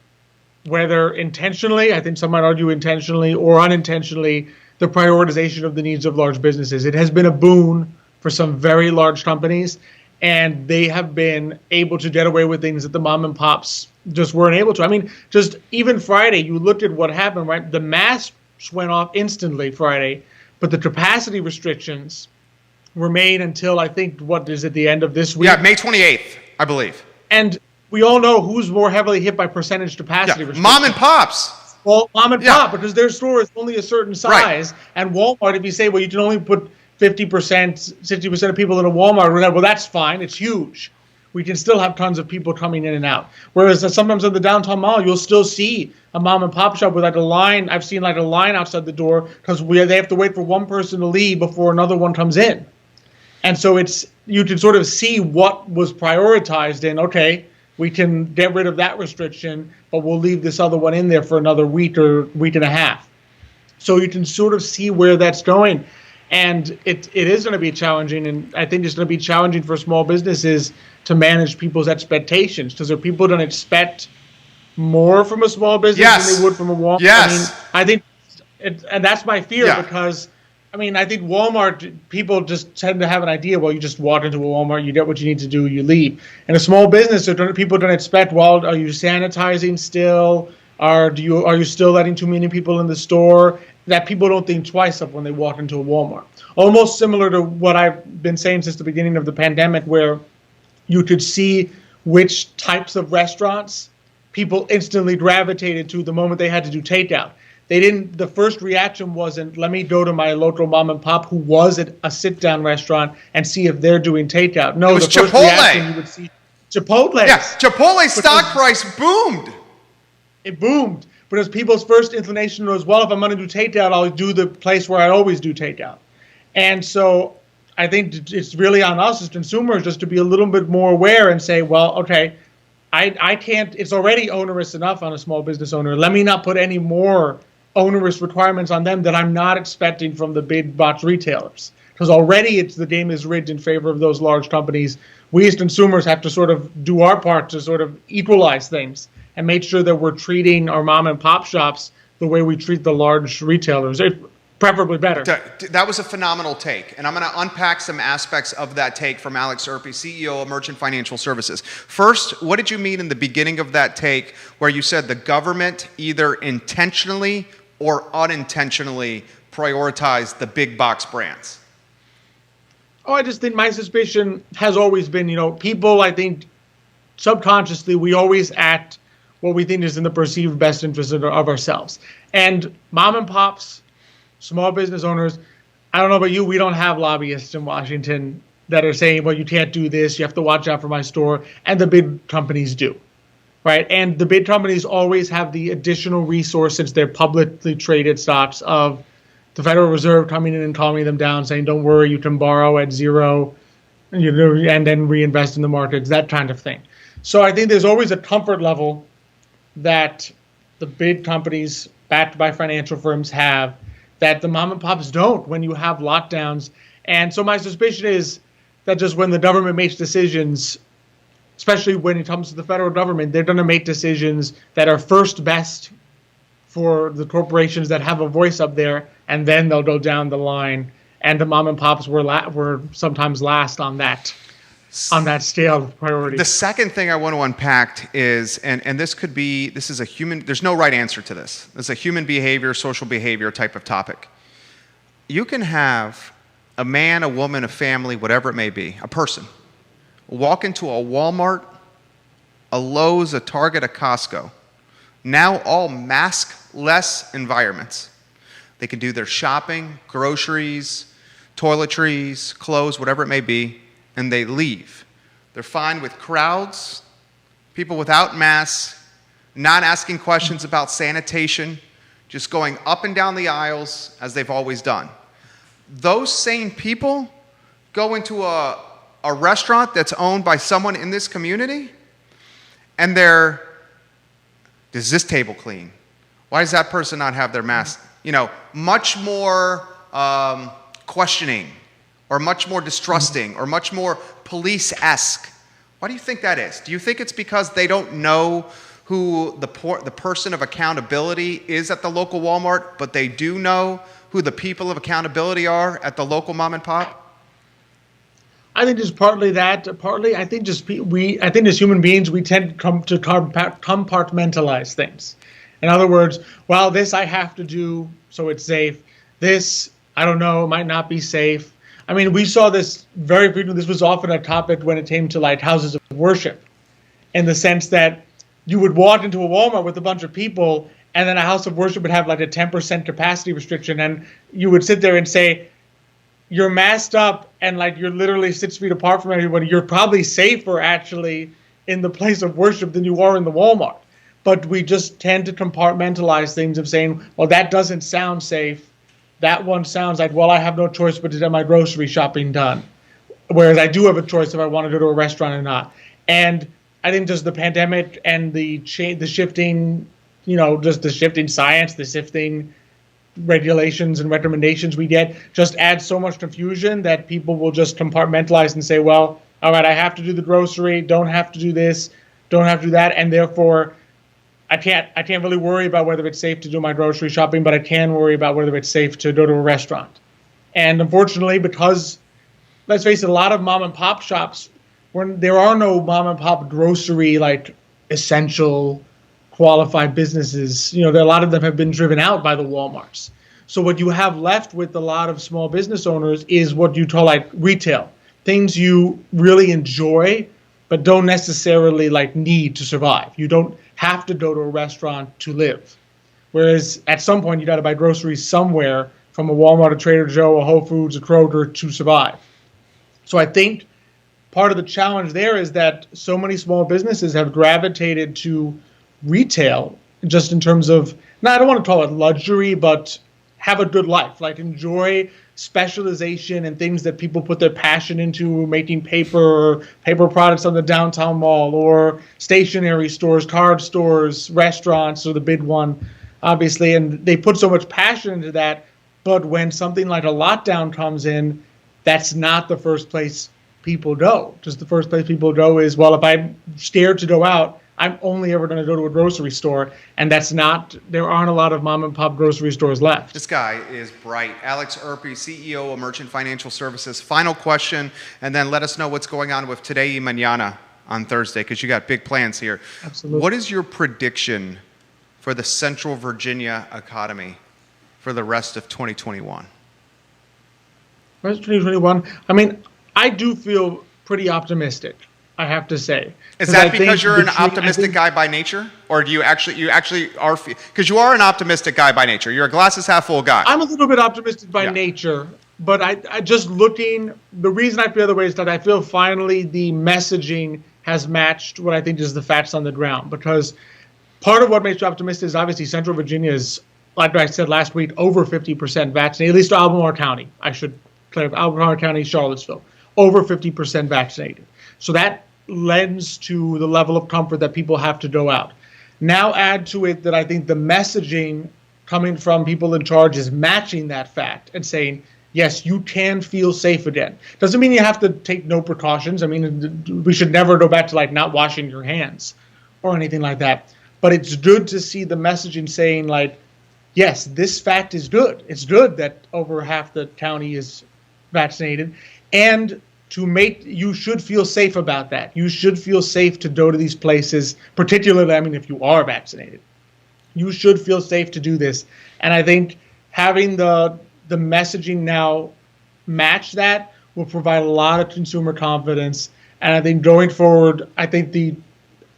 whether intentionally, I think some might argue intentionally or unintentionally, the prioritization of the needs of large businesses. It has been a boon for some very large companies, and they have been able to get away with things that the mom and pops just weren't able to. I mean, just even Friday, you looked at what happened, right? The masks went off instantly Friday, but the capacity restrictions were made until, I think, what is it, the end of this week? Yeah, May 28th, I believe. And we all know who's more heavily hit by percentage capacity restrictions. Mom and pops. Well, mom and pop, because their store is only a certain size. Right. And Walmart, if you say, well, you can only put 50%, 60% of people in a Walmart, well, that's fine. It's huge. We can still have tons of people coming in and out. Whereas sometimes in the downtown mall, you'll still see a mom and pop shop with like a line. I've seen like a line outside the door because they have to wait for one person to leave before another one comes in. And so you can sort of see what was prioritized in, okay, we can get rid of that restriction, but we'll leave this other one in there for another week or week and a half. So you can sort of see where that's going. And it is going to be challenging, and I think it's going to be challenging for small businesses to manage people's expectations, because people don't expect more from a small business than they would from a Walmart. Yes. I think, and that's my fear, because I think Walmart, people just tend to have an idea, well, you just walk into a Walmart, you get what you need to do, you leave. And a small business, people don't expect, well, are you sanitizing still? Are you still letting too many people in the store? That people don't think twice of when they walk into a Walmart. Almost similar to what I've been saying since the beginning of the pandemic, where you could see which types of restaurants people instantly gravitated to the moment they had to do takeout. The first reaction wasn't, let me go to my local mom and pop who was at a sit-down restaurant and see if they're doing takeout. No, it was the first reaction you would see Chipotle. Yeah, Chipotle's stock price boomed. It boomed. Because people's first inclination was, well, if I'm going to do takeout, I'll do the place where I always do takeout. And so I think it's really on us as consumers just to be a little bit more aware and say, well, okay, I can't, it's already onerous enough on a small business owner. Let me not put any more onerous requirements on them that I'm not expecting from the big box retailers. Because already the game is rigged in favor of those large companies. We as consumers have to sort of do our part to sort of equalize things and make sure that we're treating our mom and pop shops the way we treat the large retailers, preferably better. That was a phenomenal take, and I'm going to unpack some aspects of that take from Alex Erpy, CEO of Merchant Financial Services. First, what did you mean in the beginning of that take where you said the government either intentionally or unintentionally prioritized the big box brands? Oh, I just think my suspicion has always been, people, I think, subconsciously, we always act what we think is in the perceived best interest of ourselves. And mom and pops, small business owners, I don't know about you, we don't have lobbyists in Washington that are saying, well, you can't do this, you have to watch out for my store, and the big companies do, right? And the big companies always have the additional resource, since they're publicly traded stocks, of the Federal Reserve coming in and calming them down, saying, don't worry, you can borrow at zero, and then reinvest in the markets, that kind of thing. So I think there's always a comfort level that the big companies backed by financial firms have that the mom and pops don't when you have lockdowns. And so my suspicion is that just when the government makes decisions, especially when it comes to the federal government, they're going to make decisions that are first best for the corporations that have a voice up there, and then they'll go down the line. And the mom and pops were sometimes last on that scale of priority. The second thing I want to unpack is, and this is a human, there's no right answer to this. It's a human behavior, social behavior type of topic. You can have a man, a woman, a family, whatever it may be, a person, walk into a Walmart, a Lowe's, a Target, a Costco, now all mask-less environments. They can do their shopping, groceries, toiletries, clothes, whatever it may be, and they leave. They're fine with crowds, people without masks, not asking questions about sanitation, just going up and down the aisles as they've always done. Those same people go into a restaurant that's owned by someone in this community, and does this table clean? Why does that person not have their mask? Much more questioning, or much more distrusting, or much more police-esque. Why do you think that is? Do you think it's because they don't know who the person of accountability is at the local Walmart, but they do know who the people of accountability are at the local mom and pop? I think just partly that. Partly, I think just I think as human beings, we tend to compartmentalize things. In other words, well, this I have to do so it's safe. This, I don't know, might not be safe. I mean, we saw this very frequently. This was often a topic when it came to like houses of worship, in the sense that you would walk into a Walmart with a bunch of people, and then a house of worship would have like a 10% capacity restriction, and you would sit there and say, you're masked up and like you're literally 6 feet apart from everybody. You're probably safer actually in the place of worship than you are in the Walmart. But we just tend to compartmentalize things of saying, well, that doesn't sound safe. That one sounds like, well, I have no choice but to get my grocery shopping done. Whereas I do have a choice if I want to go to a restaurant or not. And I think just the pandemic and the shifting, just the shifting science, the shifting regulations and recommendations we get just adds so much confusion that people will just compartmentalize and say, well, all right, I have to do the grocery, don't have to do this, don't have to do that, and therefore I can't really worry about whether it's safe to do my grocery shopping, but I can worry about whether it's safe to go to a restaurant. And unfortunately, because, let's face it, a lot of mom and pop shops, when there are no mom and pop grocery, like essential qualified businesses, a lot of them have been driven out by the Walmarts. So what you have left with a lot of small business owners is what you call like retail, things you really enjoy, but don't necessarily like need to survive. You don't have to go to a restaurant to live. Whereas at some point you got to buy groceries somewhere from a Walmart, a Trader Joe, a Whole Foods, a Kroger to survive. So I think part of the challenge there is that so many small businesses have gravitated to retail, just in terms of, I don't want to call it luxury, but have a good life, like enjoy specialization and things that people put their passion into, making paper products on the downtown mall, or stationery stores, card stores, restaurants are the big one, obviously, and they put so much passion into that. But when something like a lockdown comes in, that's not the first place people go. Just the first place people go is, well, if I'm scared to go out, I'm only ever going to go to a grocery store, and there aren't a lot of mom and pop grocery stores left. This guy is bright. Alex Erpe, CEO of Merchant Financial Services. Final question, and then let us know what's going on with Today y Mañana on Thursday, because you got big plans here. Absolutely. What is your prediction for the Central Virginia economy for the rest of 2021? Rest of 2021, I mean, I do feel pretty optimistic, I have to say. Is that because you're an optimistic guy by nature, or do you actually are? Because you are an optimistic guy by nature. You're a glasses half full guy. I'm a little bit optimistic by nature, but I just looking. The reason I feel the way is that I feel finally the messaging has matched what I think is the facts on the ground. Because part of what makes you optimistic is obviously Central Virginia is, like I said last week, over 50% vaccinated. At least Albemarle County. I should clarify, Albemarle County, Charlottesville, over 50% vaccinated. So that lends to the level of comfort that people have to go out. Now add to it that I think the messaging coming from people in charge is matching that fact and saying, yes, you can feel safe again. Doesn't mean you have to take no precautions. I mean, we should never go back to like not washing your hands or anything like that. But it's good to see the messaging saying like, yes, this fact is good. It's good that over half the county is vaccinated, and you should feel safe about that. You should feel safe to go to these places, particularly, I mean, if you are vaccinated. You should feel safe to do this. And I think having the messaging now match that will provide a lot of consumer confidence. And I think going forward, I think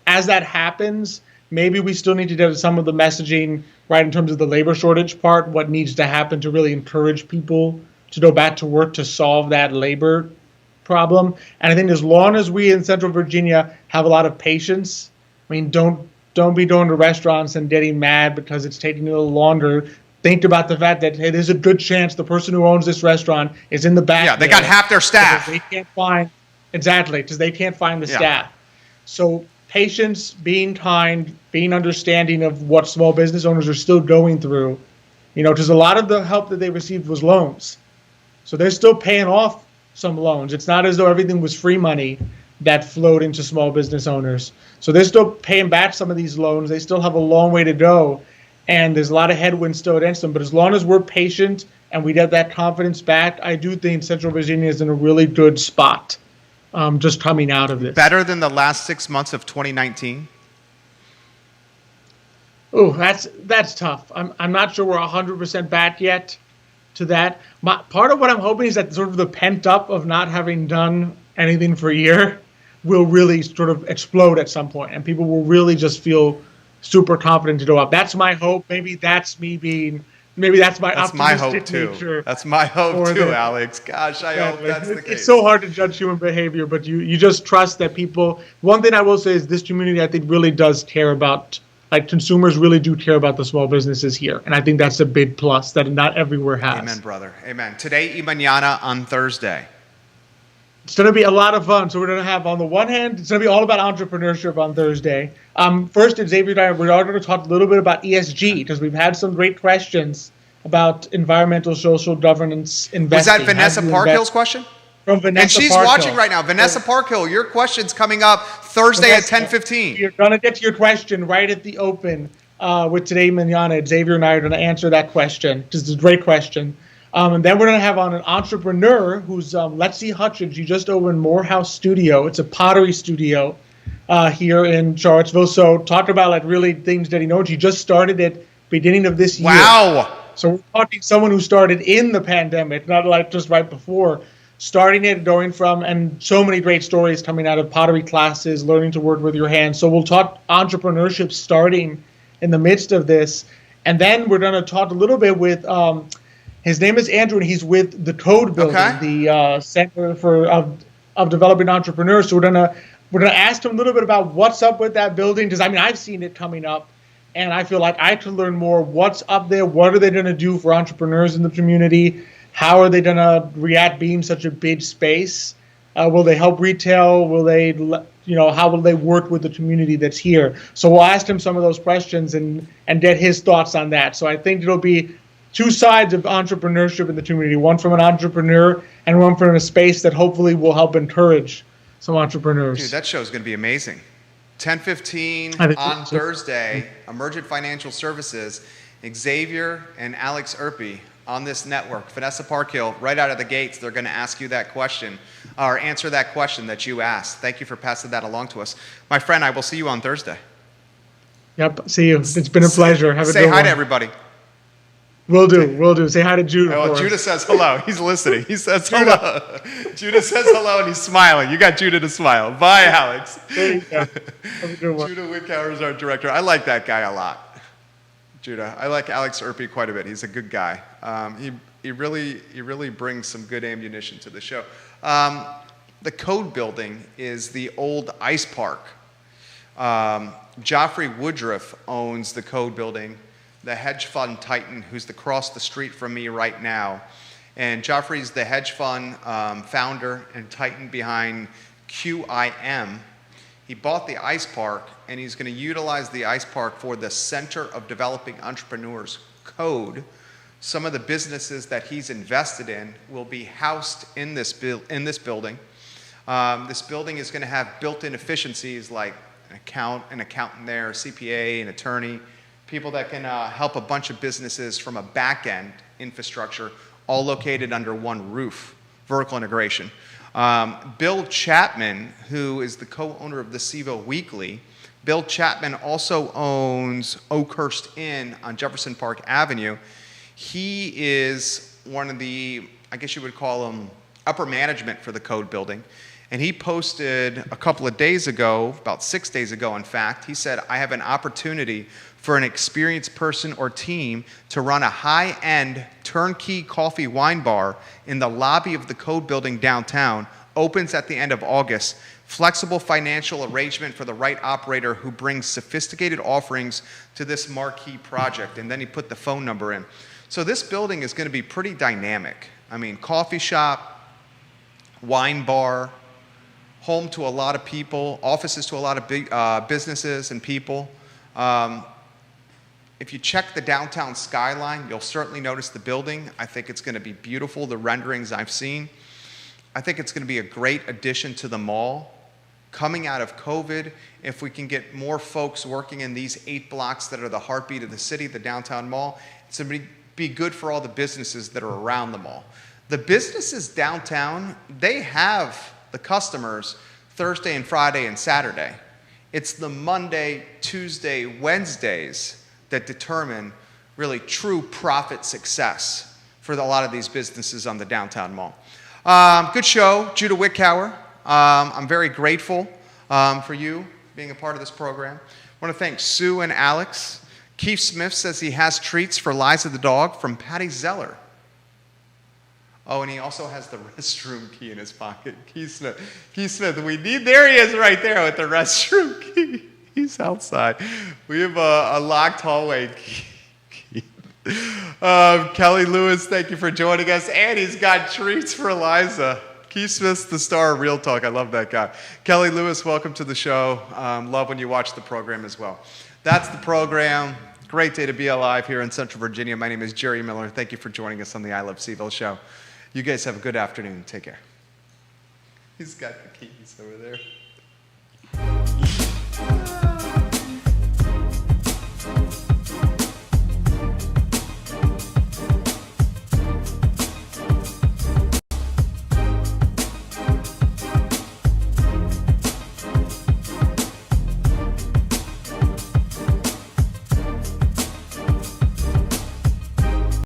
as that happens, maybe we still need to do some of the messaging, right, in terms of the labor shortage part, what needs to happen to really encourage people to go back to work to solve that labor problem. And I think as long as we in Central Virginia have a lot of patience, I mean, don't be going to restaurants and getting mad because it's taking a little longer. Think about the fact that, hey, there's a good chance the person who owns this restaurant is in the back. Yeah, they got half their staff. They can't find, exactly, because they can't find the staff. So patience, being kind, being understanding of what small business owners are still going through, because a lot of the help that they received was loans. So they're still paying off some loans. It's not as though everything was free money that flowed into small business owners. So they're still paying back some of these loans. They still have a long way to go. And there's a lot of headwinds still against them. But as long as we're patient and we get that confidence back, I do think Central Virginia is in a really good spot just coming out of this. Better than the last 6 months of 2019? Oh, that's tough. I'm not sure we're 100% back yet to that. Part of what I'm hoping is that sort of the pent up of not having done anything for a year will really sort of explode at some point, and people will really just feel super confident to go up. That's my hope. Maybe that's my optimistic nature. That's my hope too, Alex. Gosh, I hope that's the case. It's so hard to judge human behavior, but you just trust that people. One thing I will say is this community, I think, really does care about, like, consumers really do care about the small businesses here, and I think that's a big plus that not everywhere has. Amen, brother. Amen. Today y mañana on Thursday. It's going to be a lot of fun. So we're going to have, on the one hand, it's going to be all about entrepreneurship on Thursday. First, Xavier and I, we are going to talk a little bit about ESG because we've had some great questions about environmental, social governance investing. Was that Vanessa Parkhill's question? From Vanessa And she's Parkhill. watching right now. Vanessa Parkhill, your question's coming up Thursday at 10:15. You're going to get to your question right at the open with Today Mañana. Xavier and I are going to answer that question because it's a great question. And then we're going to have on an entrepreneur who's Lexi Hutchins. She just opened Morehouse Studio. It's a pottery studio here in Charlottesville. So talk about like really things that he knows. He just started it beginning of this year. Wow. So we're talking someone who started in the pandemic, not like just right before. Starting it, going from, and so many great stories coming out of pottery classes, learning to work with your hands. So we'll talk entrepreneurship starting in the midst of this. And then we're going to talk a little bit with... his name is Andrew, and he's with the Code Building, the Center of Developing Entrepreneurs. So we're gonna ask him a little bit about what's up with that building, because I mean I've seen it coming up, and I feel like I could learn more. What's up there? What are they gonna do for entrepreneurs in the community? How are they gonna react being such a big space? Will they help retail? Will they, how will they work with the community that's here? So we'll ask him some of those questions and get his thoughts on that. So I think it'll be two sides of entrepreneurship in the community, one from an entrepreneur and one from a space that hopefully will help encourage some entrepreneurs. Dude, that show is going to be amazing. 10:15 on Thursday, Emergent Financial Services, Xavier and Alex Erpy on this network. Vanessa Parkhill, right out of the gates, they're going to ask you that question, or answer that question that you asked. Thank you for passing that along to us. My friend, I will see you on Thursday. Yep, see you. It's been a pleasure. Have a good one. Say hi to everybody. Will do. Say hi to Judah. Oh, Judah says hello. He's listening. He says hello. Judah says hello, and he's smiling. You got Judah to smile. Bye, Alex. There you go. Have a good one. Judah Wickower is our director. I like that guy a lot. Judah. I like Alex Erpy quite a bit. He's a good guy. He really brings some good ammunition to the show. The Code Building is the old ice park. Joffrey Woodruff owns the Code Building, the hedge fund titan who's across the street from me right now. And Joffrey's the hedge fund founder and titan behind QIM. He bought the ice park, and he's going to utilize the ice park for the Center of Developing Entrepreneurs Code. Some of the businesses that he's invested in will be housed in this building. This building is going to have built-in efficiencies like an accountant there, a CPA, an attorney, people that can help a bunch of businesses from a back-end infrastructure, all located under one roof, vertical integration. Bill Chapman, who is the co-owner of the SIVO Weekly, Bill Chapman also owns Oakhurst Inn on Jefferson Park Avenue. He is one of the I guess you would call him upper management for the code building. And he posted a couple of days ago, about 6 days ago, in fact, he said, I have an opportunity for an experienced person or team to run a high-end turnkey coffee wine bar in the lobby of the code building downtown, opens at the end of August. Flexible financial arrangement for the right operator who brings sophisticated offerings to this marquee project. And then he put the phone number in. So this building is going to be pretty dynamic. I mean, coffee shop, wine bar, home to a lot of people, offices to a lot of big businesses and people. If you check the downtown skyline, you'll certainly notice the building. I think it's going to be beautiful, the renderings I've seen. I think it's going to be a great addition to the mall. Coming out of COVID, if we can get more folks working in these 8 blocks that are the heartbeat of the city, the downtown mall, it's going to be good for all the businesses that are around the mall. The businesses downtown, they have the customers Thursday and Friday and Saturday. It's the Monday, Tuesday, Wednesdays that determine really true profit success for a lot of these businesses on the downtown mall. Good show, Judah Wickhauer. I'm very grateful for you being a part of this program. I want to thank Sue and Alex. Keith Smith says he has treats for Liza the dog from Patty Zeller. Oh, and he also has the restroom key in his pocket. Keith Smith, there he is right there with the restroom key. He's outside. We have a locked hallway key. Kelly Lewis, thank you for joining us. And he's got treats for Liza. Keith Smith's the star of Real Talk. I love that guy. Kelly Lewis, welcome to the show. Love when you watch the program as well. That's the program. Great day to be alive here in Central Virginia. My name is Jerry Miller. Thank you for joining us on the I Love Seville show. You guys have a good afternoon. Take care. He's got the keys over there.